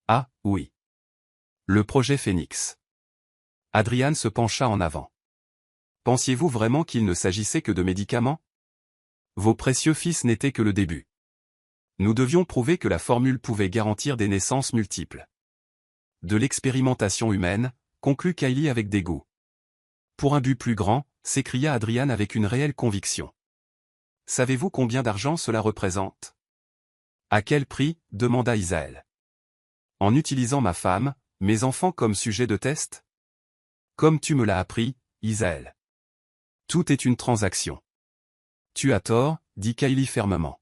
Ah, oui. Le projet Phoenix. Adriane se pencha en avant. Pensiez-vous vraiment qu'il ne s'agissait que de médicaments ? Vos précieux fils n'étaient que le début. Nous devions prouver que la formule pouvait garantir des naissances multiples. De l'expérimentation humaine, conclut Kylie avec dégoût. Pour un but plus grand, s'écria Adriane avec une réelle conviction. Savez-vous combien d'argent cela représente ? À quel prix ? Demanda Isaël. En utilisant ma femme, mes enfants comme sujet de test ? Comme tu me l'as appris, Isaël. Tout est une transaction. Tu as tort, dit Kylie fermement.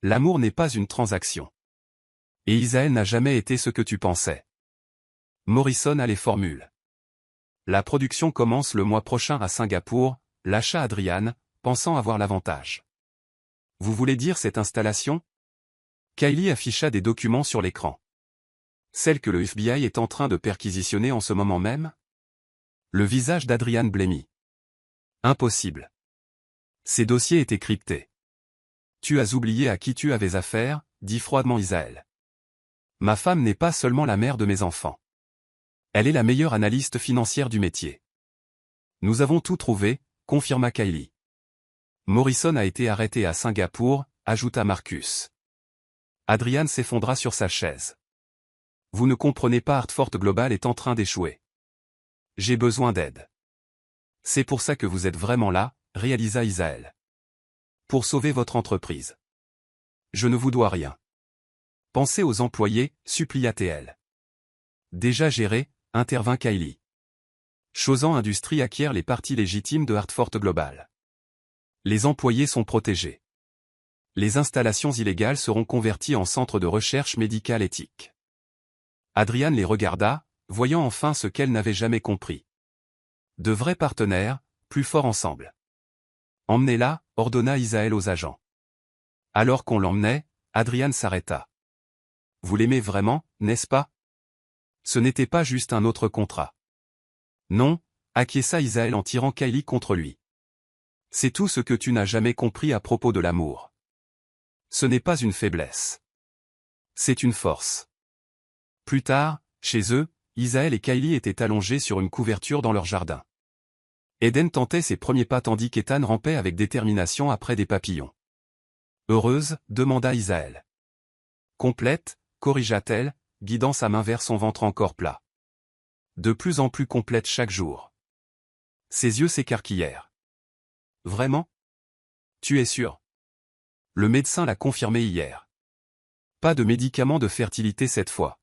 L'amour n'est pas une transaction. Et Isaël n'a jamais été ce que tu pensais. Morrison a les formules. La production commence le mois prochain à Singapour, lâcha Adriane, pensant avoir l'avantage. Vous voulez dire cette installation ? Kylie afficha des documents sur l'écran. Celle que le FBI est en train de perquisitionner en ce moment même ? Le visage d'Adriane blêmit. Impossible. Ces dossiers étaient cryptés. Tu as oublié à qui tu avais affaire, dit froidement Isaël. Ma femme n'est pas seulement la mère de mes enfants. Elle est la meilleure analyste financière du métier. Nous avons tout trouvé, confirma Kylie. Morrison a été arrêté à Singapour, ajouta Marcus. Adriane s'effondra sur sa chaise. Vous ne comprenez pas, Hartford Global est en train d'échouer. J'ai besoin d'aide. C'est pour ça que vous êtes vraiment là, réalisa Isaël. Pour sauver votre entreprise. Je ne vous dois rien. Pensez aux employés, supplia-t-elle. Déjà géré, intervint Kylie. Chausan Industries acquiert les parties légitimes de Hartford Global. Les employés sont protégés. Les installations illégales seront converties en centres de recherche médicale éthique. Adriane les regarda, voyant enfin ce qu'elle n'avait jamais compris. De vrais partenaires, plus forts ensemble. Emmenez-la, ordonna Isaël aux agents. Alors qu'on l'emmenait, Adriane s'arrêta. Vous l'aimez vraiment, n'est-ce pas ? Ce n'était pas juste un autre contrat. Non, acquiesça Isaël en tirant Kylie contre lui. C'est tout ce que tu n'as jamais compris à propos de l'amour. Ce n'est pas une faiblesse. C'est une force. Plus tard, chez eux, Isaël et Kylie étaient allongés sur une couverture dans leur jardin. Eden tentait ses premiers pas tandis qu'Ethan rampait avec détermination après des papillons. Heureuse, demanda Isaël. Complète, corrigea-t-elle, guidant sa main vers son ventre encore plat. De plus en plus complète chaque jour. Ses yeux s'écarquillèrent. Vraiment ? Tu es sûr ? Le médecin l'a confirmé hier. Pas de médicaments de fertilité cette fois.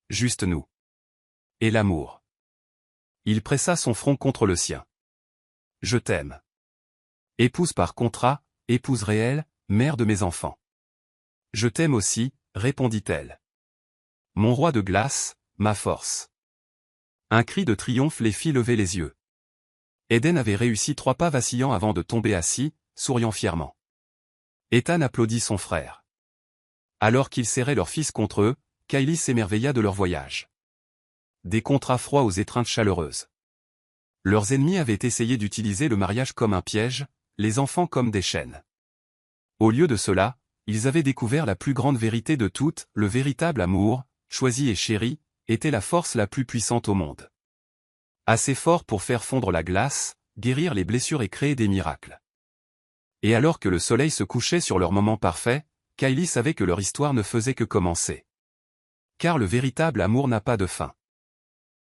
Juste nous. Et l'amour. Il pressa son front contre le sien. Je t'aime. Épouse par contrat, épouse réelle, mère de mes enfants. Je t'aime aussi, répondit-elle. Mon roi de glace, ma force. Un cri de triomphe les fit lever les yeux. Eden avait réussi 3 pas vacillants avant de tomber assis, souriant fièrement. Ethan applaudit son frère. Alors qu'ils serraient leur fils contre eux, Kylie s'émerveilla de leur voyage. Des contrats froids aux étreintes chaleureuses. Leurs ennemis avaient essayé d'utiliser le mariage comme un piège, les enfants comme des chaînes. Au lieu de cela, Ils avaient découvert la plus grande vérité de toutes, le véritable amour, choisi et chéri, était la force la plus puissante au monde. Assez fort pour faire fondre la glace, guérir les blessures et créer des miracles. Et alors que le soleil se couchait sur leur moment parfait, Kylie savait que leur histoire ne faisait que commencer. Car le véritable amour n'a pas de fin.